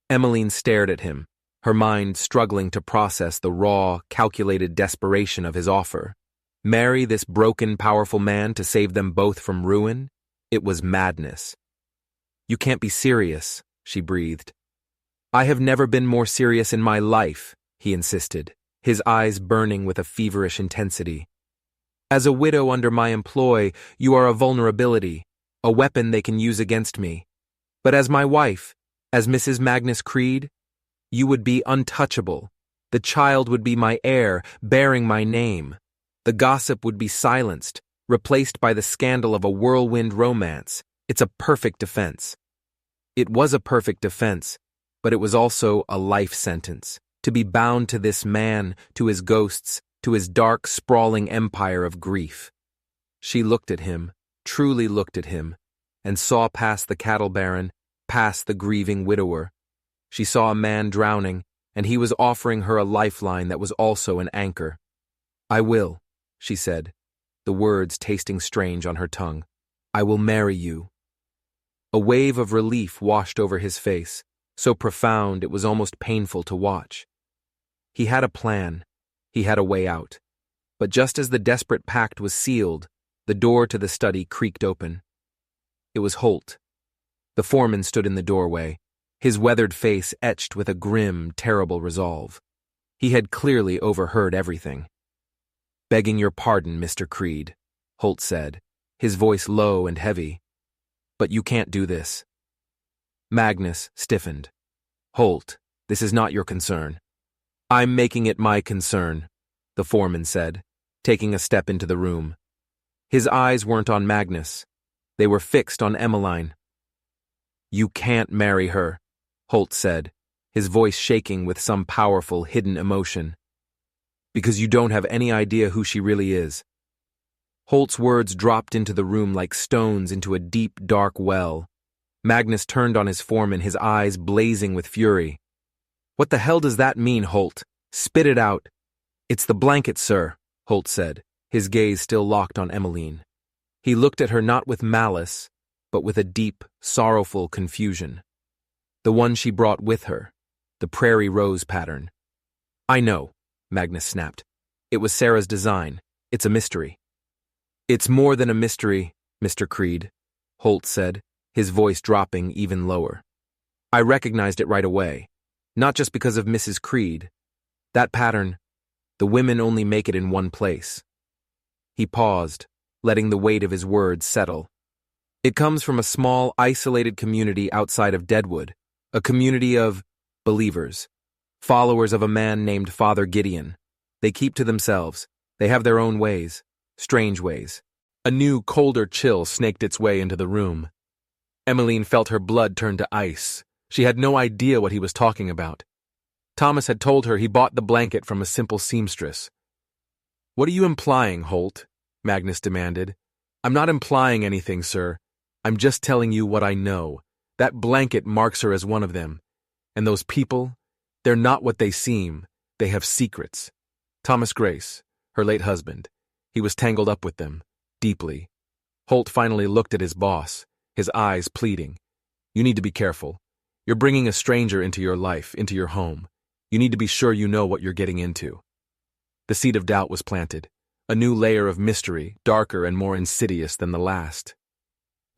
Emmeline stared at him, her mind struggling to process the raw, calculated desperation of his offer. Marry this broken, powerful man to save them both from ruin? It was madness. "You can't be serious," she breathed. "I have never been more serious in my life," he insisted, his eyes burning with a feverish intensity. "As a widow under my employ, you are a vulnerability, a weapon they can use against me. But as my wife, as Mrs. Magnus Creed, you would be untouchable. The child would be my heir, bearing my name. The gossip would be silenced, replaced by the scandal of a whirlwind romance. It's a perfect defense." It was a perfect defense, but it was also a life sentence. To be bound to this man, to his ghosts, to his dark, sprawling empire of grief. She looked at him, truly looked at him, and saw past the cattle baron, past the grieving widower. She saw a man drowning, and he was offering her a lifeline that was also an anchor. "I will," she said, the words tasting strange on her tongue. "I will marry you." A wave of relief washed over his face, so profound it was almost painful to watch. He had a plan. He had a way out. But just as the desperate pact was sealed, the door to the study creaked open. It was Holt. The foreman stood in the doorway, his weathered face etched with a grim, terrible resolve. He had clearly overheard everything. "Begging your pardon, Mr. Creed," Holt said, his voice low and heavy. "But you can't do this." Magnus stiffened. "Holt, this is not your concern." "I'm making it my concern," the foreman said, taking a step into the room. His eyes weren't on Magnus. They were fixed on Emmeline. "You can't marry her," Holt said, his voice shaking with some powerful, hidden emotion. "Because you don't have any idea who she really is." Holt's words dropped into the room like stones into a deep, dark well. Magnus turned on his foreman, his eyes blazing with fury. "What the hell does that mean, Holt? Spit it out." "It's the blanket, sir," Holt said, his gaze still locked on Emmeline. He looked at her not with malice, but with a deep, sorrowful confusion. The one she brought with her, the prairie rose pattern. "I know," Magnus snapped. "It was Sarah's design. It's a mystery." "It's more than a mystery, Mr. Creed," Holt said, his voice dropping even lower. "I recognized it right away. Not just because of Mrs. Creed. That pattern, the women only make it in one place." He paused, letting the weight of his words settle. "It comes from a small, isolated community outside of Deadwood, a community of believers, followers of a man named Father Gideon. They keep to themselves. They have their own ways, strange ways." A new, colder chill snaked its way into the room. Emmeline felt her blood turn to ice. She had no idea what he was talking about. Thomas had told her he bought the blanket from a simple seamstress. "What are you implying, Holt?" Magnus demanded. "I'm not implying anything, sir. I'm just telling you what I know. That blanket marks her as one of them. And those people, they're not what they seem. They have secrets. Thomas Grace, her late husband, he was tangled up with them, deeply." Holt finally looked at his boss, his eyes pleading. "You need to be careful. You're bringing a stranger into your life, into your home. You need to be sure you know what you're getting into. The seed of doubt was planted, a new layer of mystery, darker and more insidious than the last.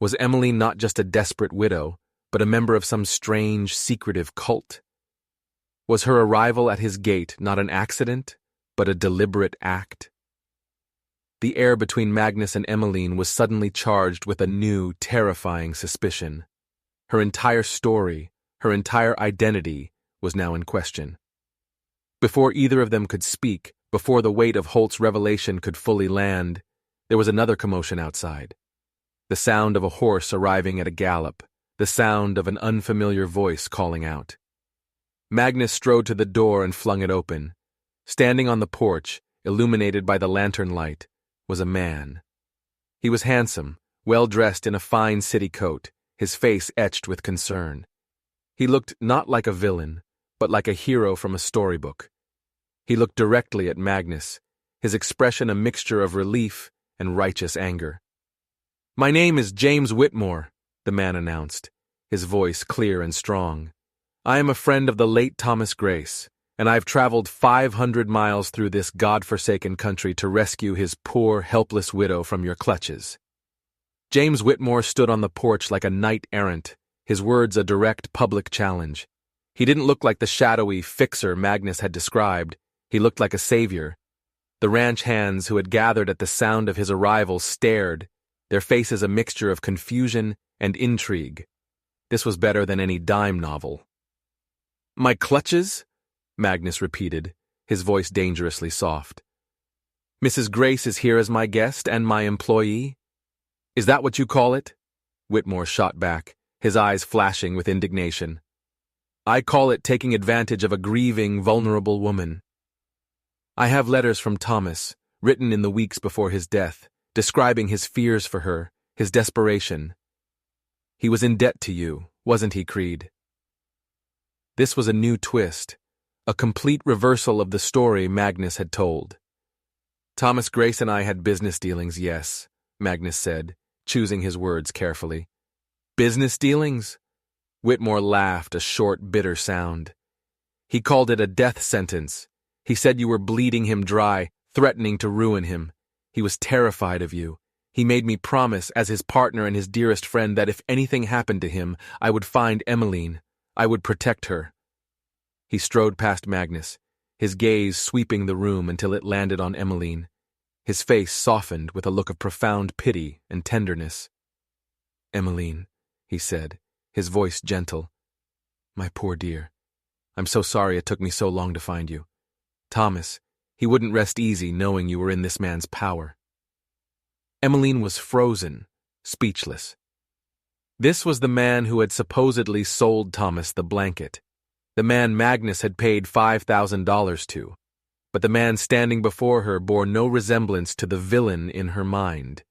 Was Emmeline not just a desperate widow, but a member of some strange, secretive cult? Was her arrival at his gate not an accident, but a deliberate act? The air between Magnus and Emmeline was suddenly charged with a new, terrifying suspicion. Her entire story, her entire identity, was now in question. Before either of them could speak, before the weight of Holt's revelation could fully land, there was another commotion outside. The sound of a horse arriving at a gallop, the sound of an unfamiliar voice calling out. Magnus strode to the door and flung it open. Standing on the porch, illuminated by the lantern light, was a man. He was handsome, well-dressed in a fine city coat, his face etched with concern. He looked not like a villain, but like a hero from a storybook. He looked directly at Magnus, his expression a mixture of relief and righteous anger. "My name is James Whitmore," the man announced, his voice clear and strong. "I am a friend of the late Thomas Grace, and I've traveled 500 miles through this God-forsaken country to rescue his poor, helpless widow from your clutches." James Whitmore stood on the porch like a knight-errant, his words a direct public challenge. He didn't look like the shadowy fixer Magnus had described. He looked like a savior. The ranch hands who had gathered at the sound of his arrival stared, their faces a mixture of confusion and intrigue. This was better than any dime novel. "My clutches?" Magnus repeated, his voice dangerously soft. "Mrs. Grace is here as my guest and my employee? Is that what you call it?" Whitmore shot back, his eyes flashing with indignation. "I call it taking advantage of a grieving, vulnerable woman. I have letters from Thomas, written in the weeks before his death, describing his fears for her, his desperation. He was in debt to you, wasn't he, Creed?" This was a new twist, a complete reversal of the story Magnus had told. "Thomas Grace and I had business dealings, yes," Magnus said, choosing his words carefully. "Business dealings?" Whitmore laughed, a short, bitter sound. "He called it a death sentence. He said you were bleeding him dry, threatening to ruin him. He was terrified of you. He made me promise, as his partner and his dearest friend, that if anything happened to him, I would find Emmeline. I would protect her." He strode past Magnus, his gaze sweeping the room until it landed on Emmeline. His face softened with a look of profound pity and tenderness. "Emmeline," he said, his voice gentle. "My poor dear, I'm so sorry it took me so long to find you. Thomas, he wouldn't rest easy knowing you were in this man's power." Emmeline was frozen, speechless. This was the man who had supposedly sold Thomas the blanket, the man Magnus had paid $5,000 to, but the man standing before her bore no resemblance to the villain in her mind.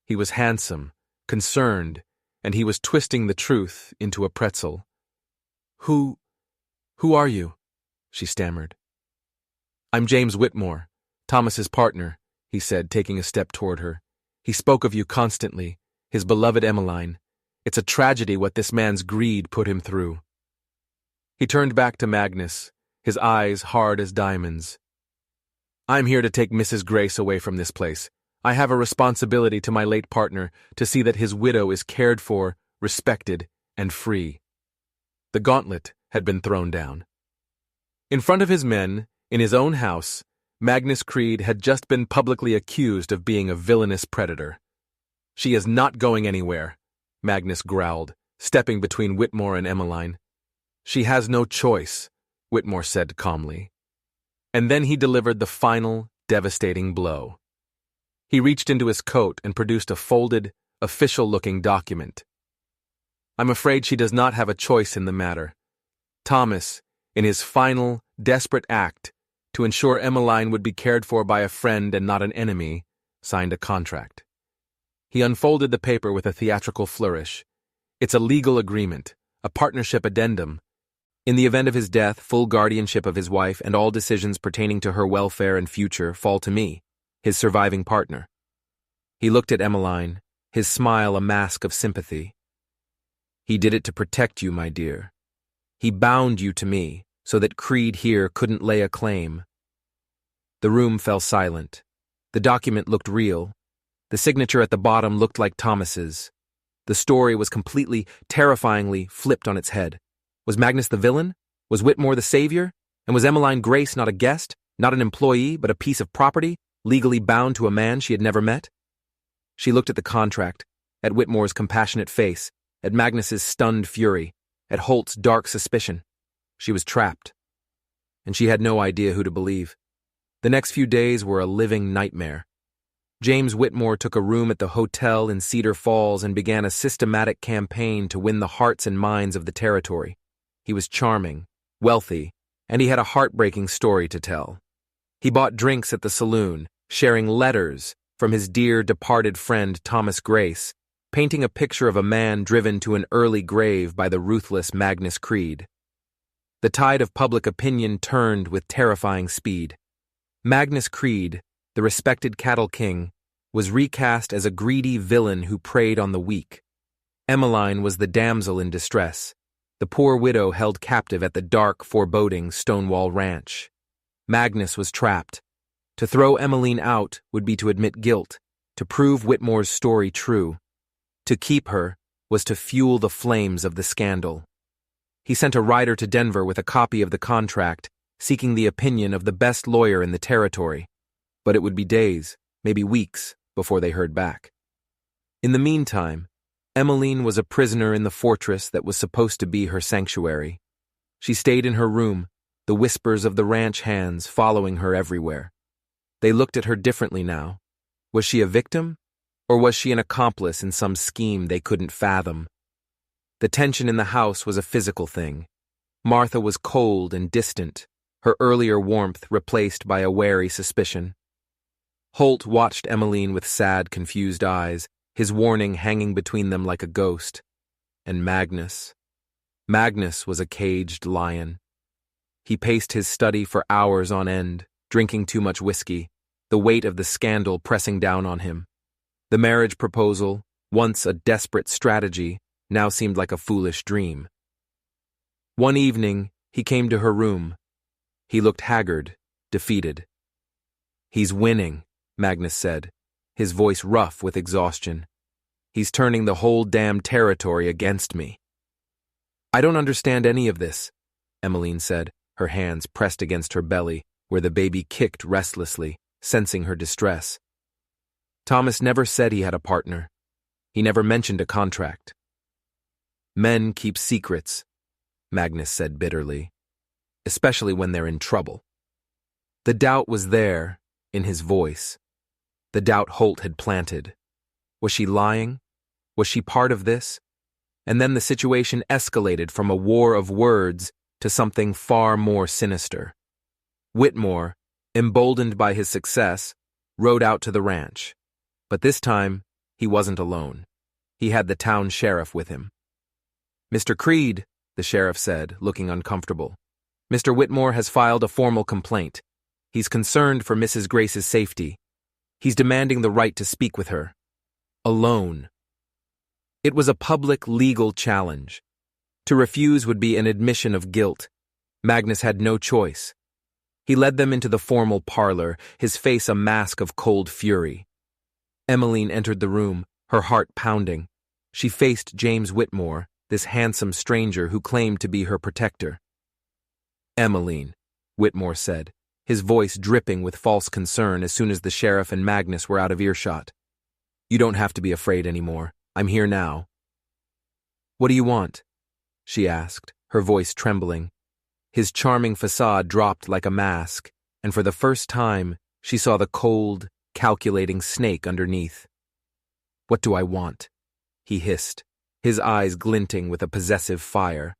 He was handsome, concerned, and he was twisting the truth into a pretzel. Who are you?" she stammered. "I'm James Whitmore, Thomas's partner," he said, taking a step toward her. "He spoke of you constantly, his beloved Emmeline. It's a tragedy what this man's greed put him through." He turned back to Magnus, his eyes hard as diamonds. "I'm here to take Mrs. Grace away from this place. I have a responsibility to my late partner to see that his widow is cared for, respected, and free." The gauntlet had been thrown down. In front of his men, in his own house, Magnus Creed had just been publicly accused of being a villainous predator. "She is not going anywhere," Magnus growled, stepping between Whitmore and Emmeline. "She has no choice," Whitmore said calmly. And then he delivered the final, devastating blow. He reached into his coat and produced a folded, official-looking document. "I'm afraid she does not have a choice in the matter. Thomas, in his final, desperate act, to ensure Emmeline would be cared for by a friend and not an enemy, signed a contract." He unfolded the paper with a theatrical flourish. "It's a legal agreement, a partnership addendum. In the event of his death, full guardianship of his wife and all decisions pertaining to her welfare and future fall to me, his surviving partner." He looked at Emmeline, his smile a mask of sympathy. "He did it to protect you, my dear. He bound you to me so that Creed here couldn't lay a claim. The room fell silent. The document looked real. The signature at the bottom looked like Thomas's. The story was completely, terrifyingly flipped on its head. Was Magnus the villain? Was Whitmore the savior? And was Emmeline Grace not a guest, not an employee, but a piece of property, legally bound to a man she had never met? She looked at the contract, at Whitmore's compassionate face, at Magnus's stunned fury, at Holt's dark suspicion. She was trapped. And she had no idea who to believe. The next few days were a living nightmare. James Whitmore took a room at the hotel in Cedar Falls and began a systematic campaign to win the hearts and minds of the territory. He was charming, wealthy, and he had a heartbreaking story to tell. He bought drinks at the saloon, sharing letters from his dear departed friend Thomas Grace, painting a picture of a man driven to an early grave by the ruthless Magnus Creed. The tide of public opinion turned with terrifying speed. Magnus Creed, the respected cattle king, was recast as a greedy villain who preyed on the weak. Emmeline was the damsel in distress, the poor widow held captive at the dark, foreboding Stonewall Ranch. Magnus was trapped. To throw Emmeline out would be to admit guilt, to prove Whitmore's story true. To keep her was to fuel the flames of the scandal. He sent a rider to Denver with a copy of the contract, seeking the opinion of the best lawyer in the territory. But it would be days, maybe weeks, before they heard back. In the meantime, Emmeline was a prisoner in the fortress that was supposed to be her sanctuary. She stayed in her room, the whispers of the ranch hands following her everywhere. They looked at her differently now. Was she a victim, or was she an accomplice in some scheme they couldn't fathom? The tension in the house was a physical thing. Martha was cold and distant, her earlier warmth replaced by a wary suspicion. Holt watched Emmeline with sad, confused eyes, his warning hanging between them like a ghost. And Magnus. Magnus was a caged lion. He paced his study for hours on end, drinking too much whiskey, the weight of the scandal pressing down on him. The marriage proposal, once a desperate strategy, now seemed like a foolish dream. One evening, he came to her room. He looked haggard, defeated. "He's winning," Magnus said, his voice rough with exhaustion. "He's turning the whole damn territory against me." "I don't understand any of this," Emmeline said, her hands pressed against her belly, where the baby kicked restlessly, sensing her distress. "Thomas never said he had a partner. He never mentioned a contract." "Men keep secrets," Magnus said bitterly, "especially when they're in trouble." The doubt was there, in his voice. The doubt Holt had planted. Was she lying? Was she part of this? And then the situation escalated from a war of words to something far more sinister. Whitmore, emboldened by his success, rode out to the ranch. But this time, he wasn't alone. He had the town sheriff with him. "Mr. Creed," the sheriff said, looking uncomfortable, "Mr. Whitmore has filed a formal complaint. He's concerned for Mrs. Grace's safety. He's demanding the right to speak with her. Alone." It was a public legal challenge. To refuse would be an admission of guilt. Magnus had no choice. He led them into the formal parlor, his face a mask of cold fury. Emmeline entered the room, her heart pounding. She faced James Whitmore, this handsome stranger who claimed to be her protector. "Emmeline," Whitmore said, his voice dripping with false concern as soon as the sheriff and Magnus were out of earshot. "You don't have to be afraid anymore. I'm here now." "What do you want?" she asked, her voice trembling. His charming facade dropped like a mask, and for the first time, she saw the cold, calculating snake underneath. "What do I want?" he hissed, his eyes glinting with a possessive fire.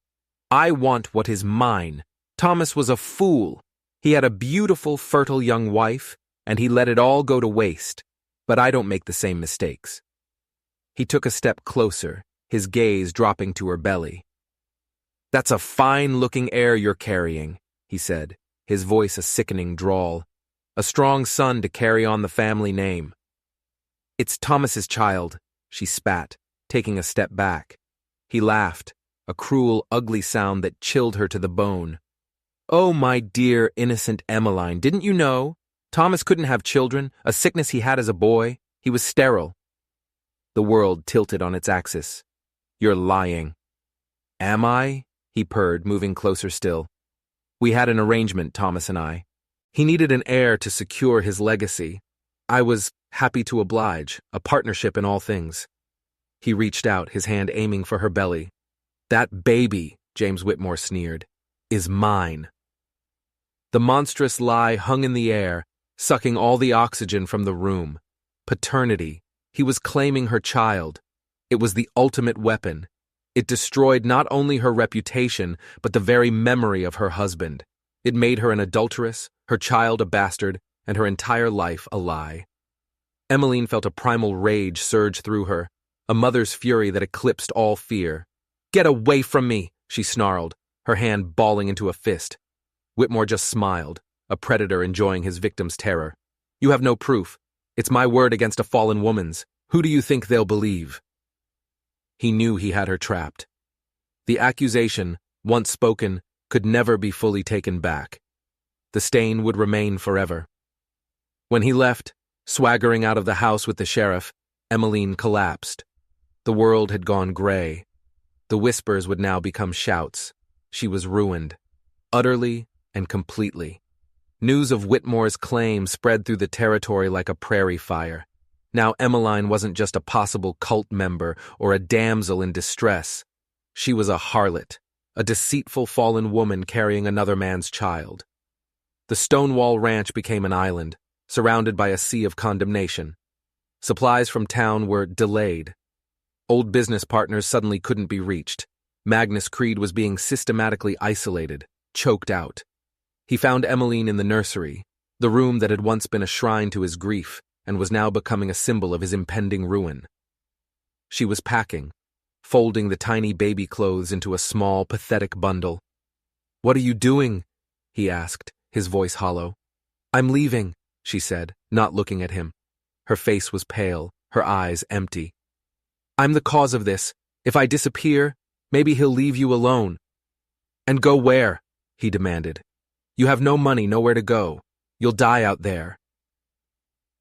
"I want what is mine. Thomas was a fool. He had a beautiful, fertile young wife, and he let it all go to waste. But I don't make the same mistakes." He took a step closer, his gaze dropping to her belly. "That's a fine-looking heir you're carrying," he said, his voice a sickening drawl. "A strong son to carry on the family name." "It's Thomas's child," she spat, taking a step back. He laughed, a cruel, ugly sound that chilled her to the bone. "Oh, my dear, innocent Emmeline, didn't you know? Thomas couldn't have children, a sickness he had as a boy. He was sterile." The world tilted on its axis. "You're lying." "Am I?" he purred, moving closer still. "We had an arrangement, Thomas and I. He needed an heir to secure his legacy. I was happy to oblige, a partnership in all things." He reached out, his hand aiming for her belly. "That baby," James Whitmore sneered, "is mine." The monstrous lie hung in the air, sucking all the oxygen from the room. Paternity. He was claiming her child. It was the ultimate weapon. It destroyed not only her reputation, but the very memory of her husband. It made her an adulteress, her child a bastard, and her entire life a lie. Emmeline felt a primal rage surge through her, a mother's fury that eclipsed all fear. "Get away from me," she snarled, her hand balling into a fist. Whitmore just smiled, a predator enjoying his victim's terror. "You have no proof. It's my word against a fallen woman's. Who do you think they'll believe?" He knew he had her trapped. The accusation, once spoken, could never be fully taken back. The stain would remain forever. When he left, swaggering out of the house with the sheriff, Emmeline collapsed. The world had gone gray. The whispers would now become shouts. She was ruined, utterly and completely. News of Whitmore's claim spread through the territory like a prairie fire. Now Emmeline wasn't just a possible cult member or a damsel in distress. She was a harlot, a deceitful fallen woman carrying another man's child. The Stonewall Ranch became an island, surrounded by a sea of condemnation. Supplies from town were delayed. Old business partners suddenly couldn't be reached. Magnus Creed was being systematically isolated, choked out. He found Emmeline in the nursery, the room that had once been a shrine to his grief and was now becoming a symbol of his impending ruin. She was packing, folding the tiny baby clothes into a small, pathetic bundle. "What are you doing?" he asked, his voice hollow. "I'm leaving," she said, not looking at him. Her face was pale, her eyes empty. "I'm the cause of this. If I disappear, maybe he'll leave you alone." "And go where?" he demanded. "You have no money, nowhere to go. You'll die out there."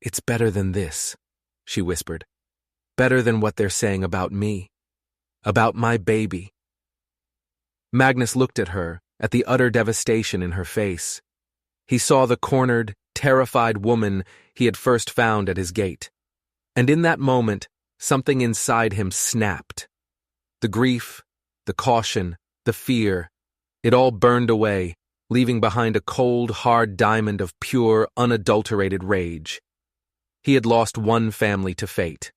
"It's better than this," she whispered. "Better than what they're saying about me. About my baby." Magnus looked at her, at the utter devastation in her face. He saw the cornered, terrified woman he had first found at his gate. And in that moment, something inside him snapped. The grief, the caution, the fear, it all burned away, leaving behind a cold, hard diamond of pure, unadulterated rage. He had lost one family to fate.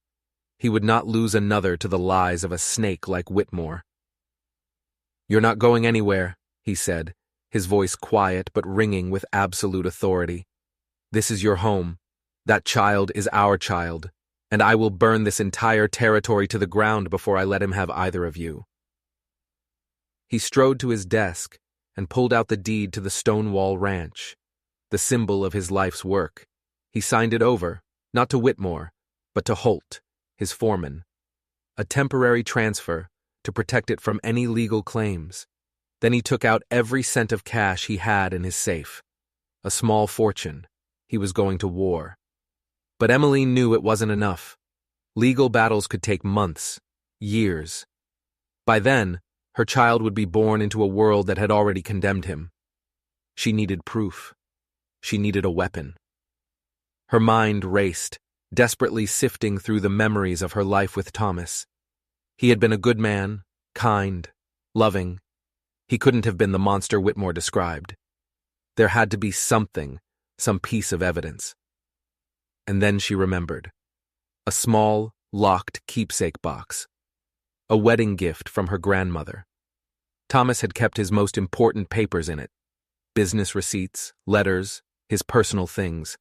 He would not lose another to the lies of a snake like Whitmore. "You're not going anywhere," he said, his voice quiet but ringing with absolute authority. "This is your home. That child is our child, and I will burn this entire territory to the ground before I let him have either of you." He strode to his desk and pulled out the deed to the Stonewall Ranch, the symbol of his life's work. He signed it over, not to Whitmore, but to Holt, his foreman. A temporary transfer to protect it from any legal claims. Then he took out every cent of cash he had in his safe. A small fortune. He was going to war. But Emmeline knew it wasn't enough. Legal battles could take months, years. By then, her child would be born into a world that had already condemned him. She needed proof. She needed a weapon. Her mind raced, desperately sifting through the memories of her life with Thomas. He had been a good man, kind, loving. He couldn't have been the monster Whitmore described. There had to be something, some piece of evidence. And then she remembered. A small, locked keepsake box. A wedding gift from her grandmother. Thomas had kept his most important papers in it. Business receipts, letters, his personal things.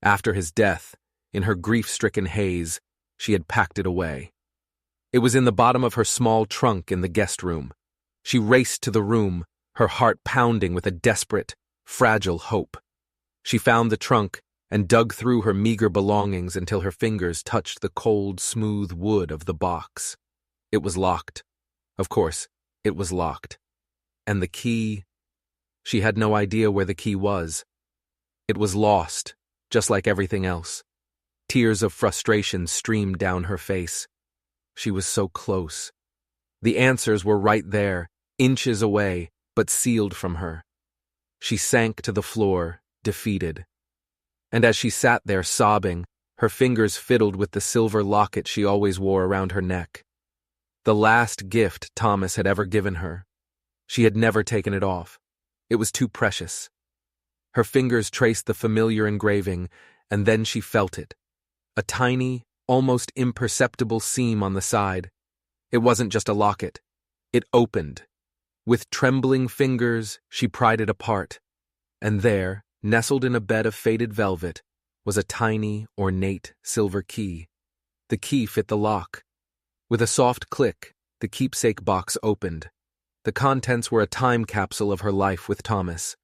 After his death, in her grief-stricken haze, she had packed it away. It was in the bottom of her small trunk in the guest room. She raced to the room, her heart pounding with a desperate, fragile hope. She found the trunk and dug through her meager belongings until her fingers touched the cold, smooth wood of the box. It was locked. Of course, It was locked. And the key? She had no idea where the key was. It was lost, just like everything else. Tears of frustration streamed down her face. She was so close. The answers were right there, inches away, but sealed from her. She sank to the floor, defeated. And as she sat there sobbing, her fingers fiddled with the silver locket she always wore around her neck. The last gift Thomas had ever given her. She had never taken it off. It was too precious. Her fingers traced the familiar engraving, and then she felt it. A tiny, almost imperceptible seam on the side. It wasn't just a locket. It opened. With trembling fingers, she pried it apart. And there, nestled in a bed of faded velvet, was a tiny, ornate silver key. The key fit the lock. With a soft click, the keepsake box opened. The contents were a time capsule of her life with Thomas.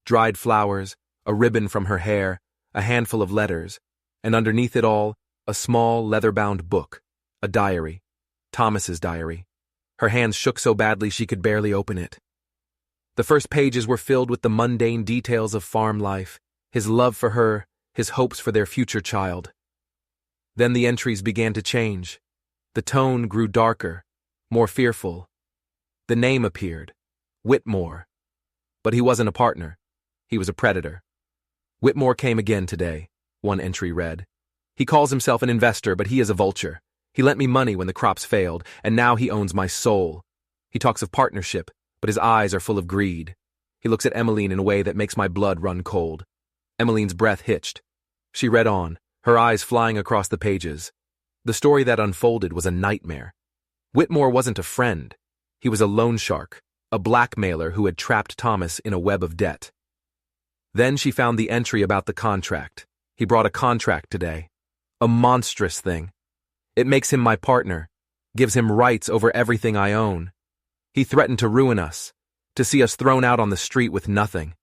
Dried flowers, a ribbon from her hair, a handful of letters, and underneath it all, a small leather-bound book, a diary, Thomas's diary. Her hands shook so badly she could barely open it. The first pages were filled with the mundane details of farm life, his love for her, his hopes for their future child. Then the entries began to change. The tone grew darker, more fearful. The name appeared, Whitmore. But he wasn't a partner. He was a predator. Whitmore came again today, one entry read. He calls himself an investor, but he is a vulture. He lent me money when the crops failed, and now he owns my soul. He talks of partnership, but his eyes are full of greed. He looks at Emmeline in a way that makes my blood run cold. Emmeline's breath hitched. She read on, her eyes flying across the pages. The story that unfolded was a nightmare. Whitmore wasn't a friend. He was a loan shark, a blackmailer who had trapped Thomas in a web of debt. Then she found the entry about the contract. He brought a contract today. A monstrous thing. It makes him my partner, gives him rights over everything I own. He threatened to ruin us, to see us thrown out on the street with nothing.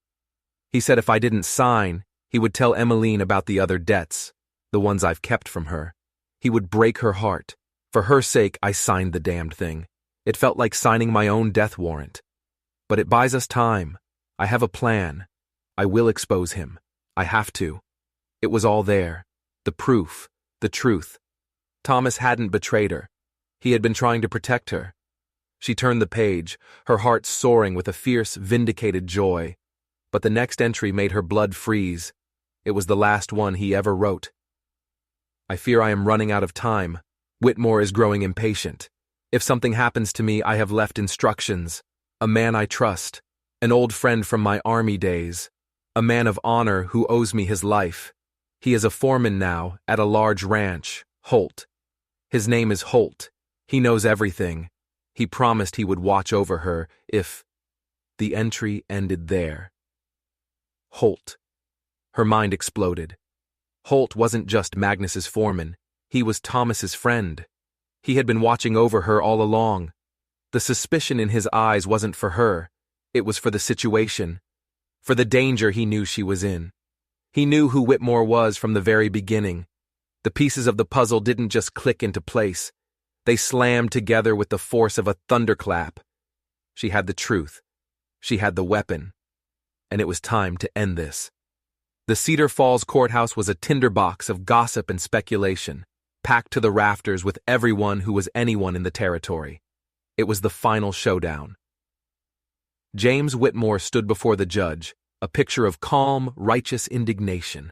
He said if I didn't sign, he would tell Emmeline about the other debts, the ones I've kept from her. He would break her heart. For her sake, I signed the damned thing. It felt like signing my own death warrant. But it buys us time. I have a plan. I will expose him. I have to. It was all there. The proof. The truth. Thomas hadn't betrayed her. He had been trying to protect her. She turned the page, her heart soaring with a fierce, vindicated joy. But the next entry made her blood freeze. It was the last one he ever wrote. I fear I am running out of time. Whitmore is growing impatient. If something happens to me, I have left instructions. A man I trust. An old friend from my army days. A man of honor who owes me his life. He is a foreman now at a large ranch, Holt. His name is Holt. He knows everything. He promised he would watch over her if... The entry ended there. Holt. Her mind exploded. Holt wasn't just Magnus's foreman. He was Thomas's friend. He had been watching over her all along. The suspicion in his eyes wasn't for her. It was for the situation. For the danger he knew she was in. He knew who Whitmore was from the very beginning. The pieces of the puzzle didn't just click into place. They slammed together with the force of a thunderclap. She had the truth. She had the weapon. And it was time to end this. The Cedar Falls courthouse was a tinderbox of gossip and speculation, packed to the rafters with everyone who was anyone in the territory. It was the final showdown. James Whitmore stood before the judge, a picture of calm, righteous indignation.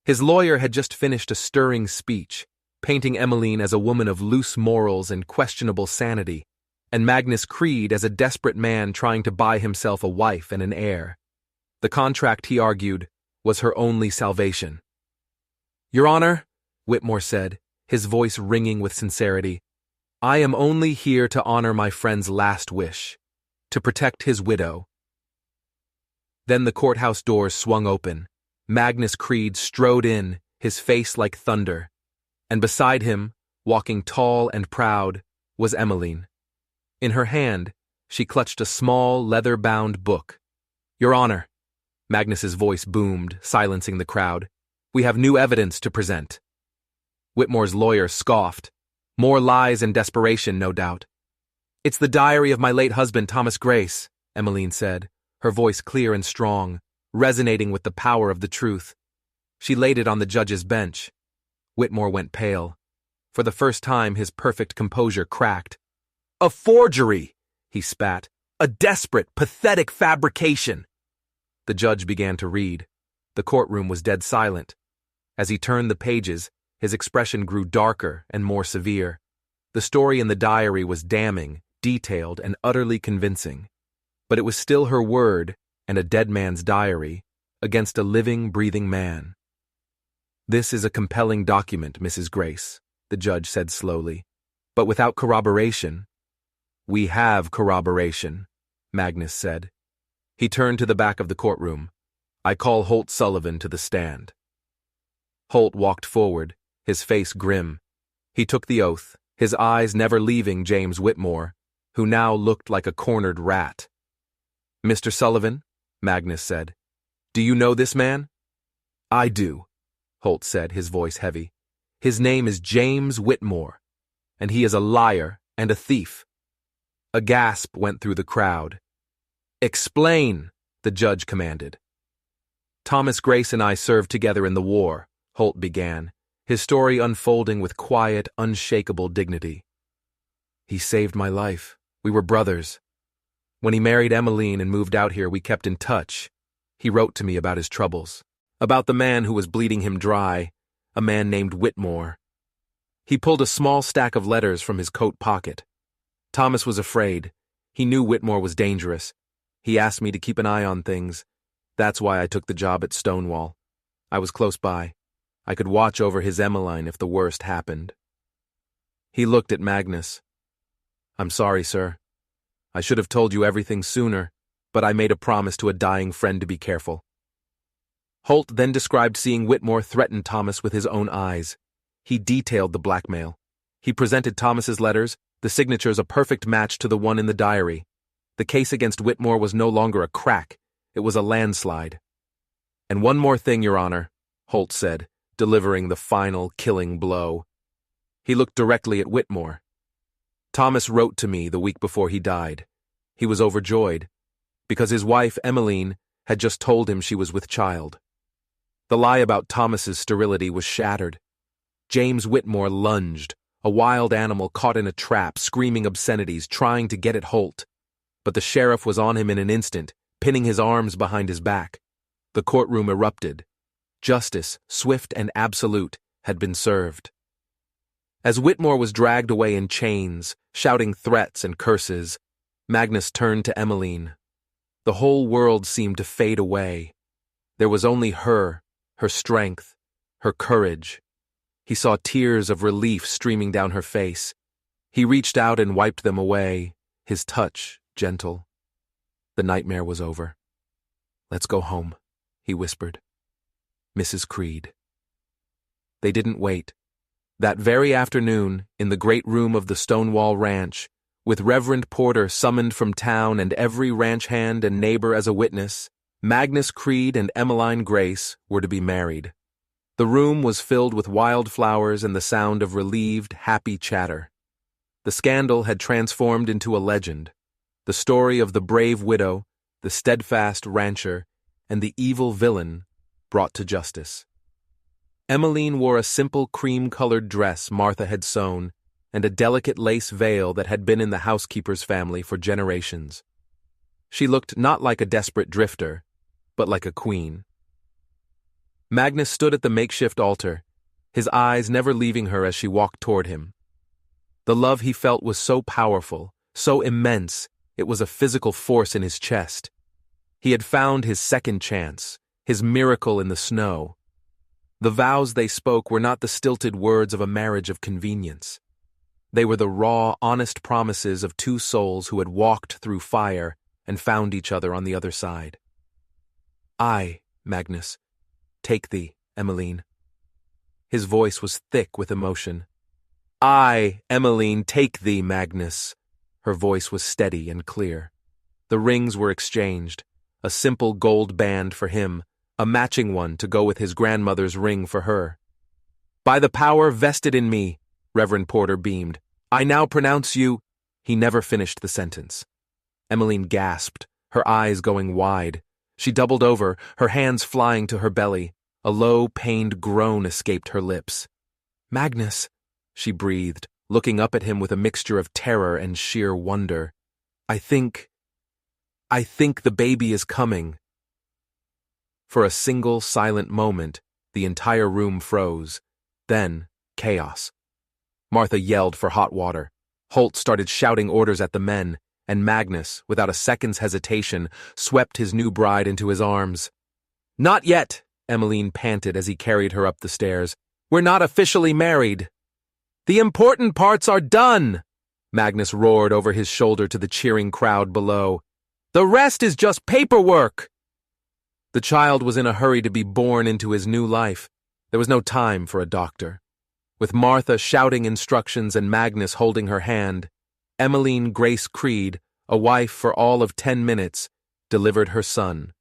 His lawyer had just finished a stirring speech, painting Emmeline as a woman of loose morals and questionable sanity, and Magnus Creed as a desperate man trying to buy himself a wife and an heir. The contract, he argued, was her only salvation. "Your Honor," Whitmore said, his voice ringing with sincerity, "I am only here to honor my friend's last wish, to protect his widow." Then the courthouse doors swung open. Magnus Creed strode in, his face like thunder, and beside him, walking tall and proud, was Emmeline. In her hand, she clutched a small, leather-bound book. "Your Honor," Magnus's voice boomed, silencing the crowd, "we have new evidence to present." Whitmore's lawyer scoffed. More lies and desperation, no doubt. It's the diary of my late husband, Thomas Grace, Emmeline said, her voice clear and strong, resonating with the power of the truth. She laid it on the judge's bench. Whitmore went pale. For the first time, his perfect composure cracked. A forgery, he spat. A desperate, pathetic fabrication. The judge began to read. The courtroom was dead silent. As he turned the pages, his expression grew darker and more severe. The story in the diary was damning, detailed, and utterly convincing. But it was still her word, and a dead man's diary, against a living, breathing man. This is a compelling document, Mrs. Grace, the judge said slowly, but without corroboration. We have corroboration, Magnus said. He turned to the back of the courtroom. I call Holt Sullivan to the stand. Holt walked forward, his face grim. He took the oath, his eyes never leaving James Whitmore, who now looked like a cornered rat. Mr. Sullivan, Magnus said, do you know this man? I do, Holt said, his voice heavy. His name is James Whitmore, and he is a liar and a thief. A gasp went through the crowd. Explain, the judge commanded. Thomas Grace and I served together in the war, Holt began, his story unfolding with quiet, unshakable dignity. He saved my life. We were brothers. When he married Emmeline and moved out here, we kept in touch. He wrote to me about his troubles, about the man who was bleeding him dry, a man named Whitmore. He pulled a small stack of letters from his coat pocket. Thomas was afraid. He knew Whitmore was dangerous. He asked me to keep an eye on things. That's why I took the job at Stonewall. I was close by. I could watch over his Emmeline if the worst happened. He looked at Magnus. I'm sorry, sir. I should have told you everything sooner, but I made a promise to a dying friend to be careful. Holt then described seeing Whitmore threaten Thomas with his own eyes. He detailed the blackmail. He presented Thomas's letters, the signatures a perfect match to the one in the diary. The case against Whitmore was no longer a crack, it was a landslide. And one more thing, Your Honor, Holt said, delivering the final killing blow. He looked directly at Whitmore. Thomas wrote to me the week before he died. He was overjoyed, because his wife, Emmeline, had just told him she was with child. The lie about Thomas's sterility was shattered. James Whitmore lunged, a wild animal caught in a trap, screaming obscenities, trying to get at Holt. But the sheriff was on him in an instant, pinning his arms behind his back. The courtroom erupted. Justice, swift and absolute, had been served. As Whitmore was dragged away in chains, shouting threats and curses, Magnus turned to Emmeline. The whole world seemed to fade away. There was only her strength, her courage. He saw tears of relief streaming down her face. He reached out and wiped them away, his touch gentle. The nightmare was over. Let's go home, he whispered. Mrs. Creed. They didn't wait. That very afternoon, in the great room of the Stonewall Ranch, with Reverend Porter summoned from town and every ranch hand and neighbor as a witness, Magnus Creed and Emmeline Grace were to be married. The room was filled with wildflowers and the sound of relieved, happy chatter. The scandal had transformed into a legend, the story of the brave widow, the steadfast rancher, and the evil villain brought to justice. Emmeline wore a simple cream-colored dress Martha had sewn and a delicate lace veil that had been in the housekeeper's family for generations. She looked not like a desperate drifter, but like a queen. Magnus stood at the makeshift altar, his eyes never leaving her as she walked toward him. The love he felt was so powerful, so immense, it was a physical force in his chest. He had found his second chance, his miracle in the snow. The vows they spoke were not the stilted words of a marriage of convenience. They were the raw, honest promises of two souls who had walked through fire and found each other on the other side. I, Magnus, take thee, Emmeline. His voice was thick with emotion. I, Emmeline, take thee, Magnus. Her voice was steady and clear. The rings were exchanged, a simple gold band for him, a matching one to go with his grandmother's ring for her. By the power vested in me, Reverend Porter beamed, I now pronounce you. He never finished the sentence. Emmeline gasped, her eyes going wide. She doubled over, her hands flying to her belly. A low, pained groan escaped her lips. "Magnus," she breathed, looking up at him with a mixture of terror and sheer wonder. I think the baby is coming." For a single silent moment, the entire room froze. Then, chaos. Martha yelled for hot water. Holt started shouting orders at the men, and Magnus, without a second's hesitation, swept his new bride into his arms. "Not yet," Emmeline panted as he carried her up the stairs. "We're not officially married." "The important parts are done," Magnus roared over his shoulder to the cheering crowd below. "The rest is just paperwork." The child was in a hurry to be born into his new life. There was no time for a doctor. With Martha shouting instructions and Magnus holding her hand, Emmeline Grace Creed, a wife for all of 10 minutes, delivered her son.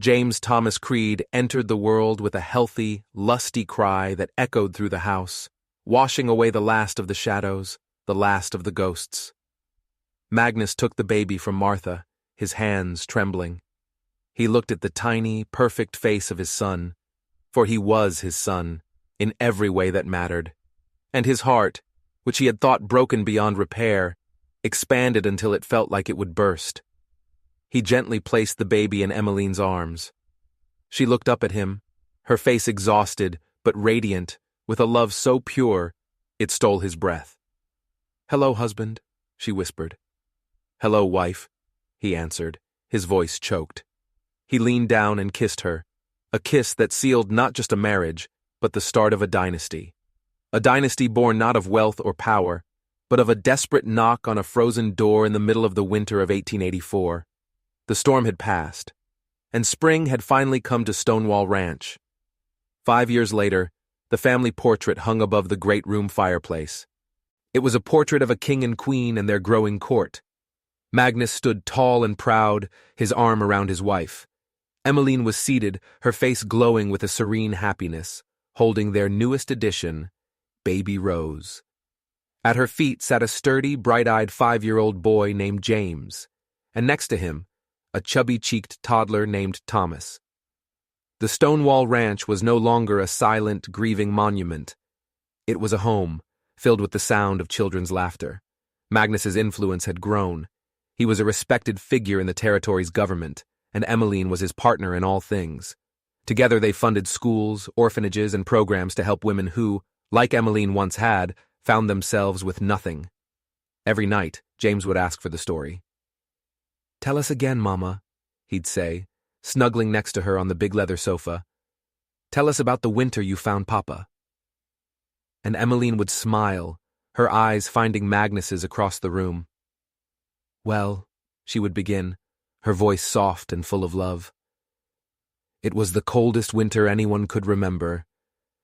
James Thomas Creed entered the world with a healthy, lusty cry that echoed through the house, washing away the last of the shadows, the last of the ghosts. Magnus took the baby from Martha, his hands trembling. He looked at the tiny, perfect face of his son, for he was his son, in every way that mattered, and his heart, which he had thought broken beyond repair, expanded until it felt like it would burst. He gently placed the baby in Emmeline's arms. She looked up at him, her face exhausted but radiant, with a love so pure it stole his breath. "Hello, husband," she whispered. "Hello, wife," he answered, his voice choked. He leaned down and kissed her, a kiss that sealed not just a marriage, but the start of a dynasty born not of wealth or power, but of a desperate knock on a frozen door in the middle of the winter of 1884. The storm had passed, and spring had finally come to Stonewall Ranch. 5 years later, the family portrait hung above the great room fireplace. It was a portrait of a king and queen and their growing court. Magnus stood tall and proud, his arm around his wife. Emmeline was seated, her face glowing with a serene happiness, holding their newest addition, Baby Rose. At her feet sat a sturdy, bright-eyed 5-year-old boy named James, and next to him, a chubby-cheeked toddler named Thomas. The Stonewall Ranch was no longer a silent, grieving monument. It was a home, filled with the sound of children's laughter. Magnus's influence had grown. He was a respected figure in the territory's government, and Emmeline was his partner in all things. Together they funded schools, orphanages, and programs to help women who, like Emmeline once had, found themselves with nothing. Every night, James would ask for the story. "Tell us again, Mama," he'd say, snuggling next to her on the big leather sofa. "Tell us about the winter you found Papa." And Emmeline would smile, her eyes finding Magnus's across the room. "Well," she would begin, her voice soft and full of love. "It was the coldest winter anyone could remember,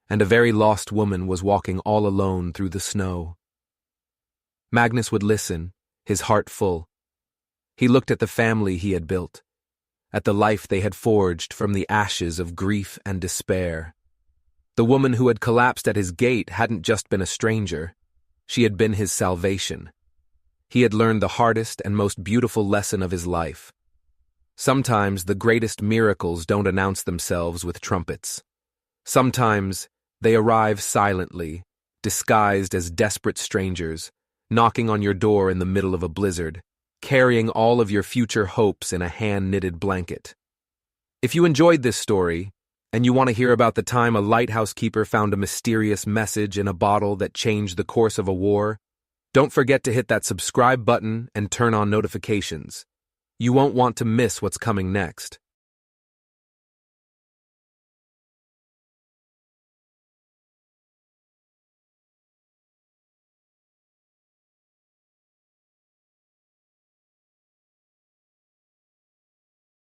and a very lost woman was walking all alone through the snow." Magnus would listen, his heart full. He looked at the family he had built, at the life they had forged from the ashes of grief and despair. The woman who had collapsed at his gate hadn't just been a stranger. She had been his salvation. He had learned the hardest and most beautiful lesson of his life. Sometimes the greatest miracles don't announce themselves with trumpets. Sometimes they arrive silently, disguised as desperate strangers, knocking on your door in the middle of a blizzard, carrying all of your future hopes in a hand-knitted blanket. If you enjoyed this story, and you want to hear about the time a lighthouse keeper found a mysterious message in a bottle that changed the course of a war, don't forget to hit that subscribe button and turn on notifications. You won't want to miss what's coming next.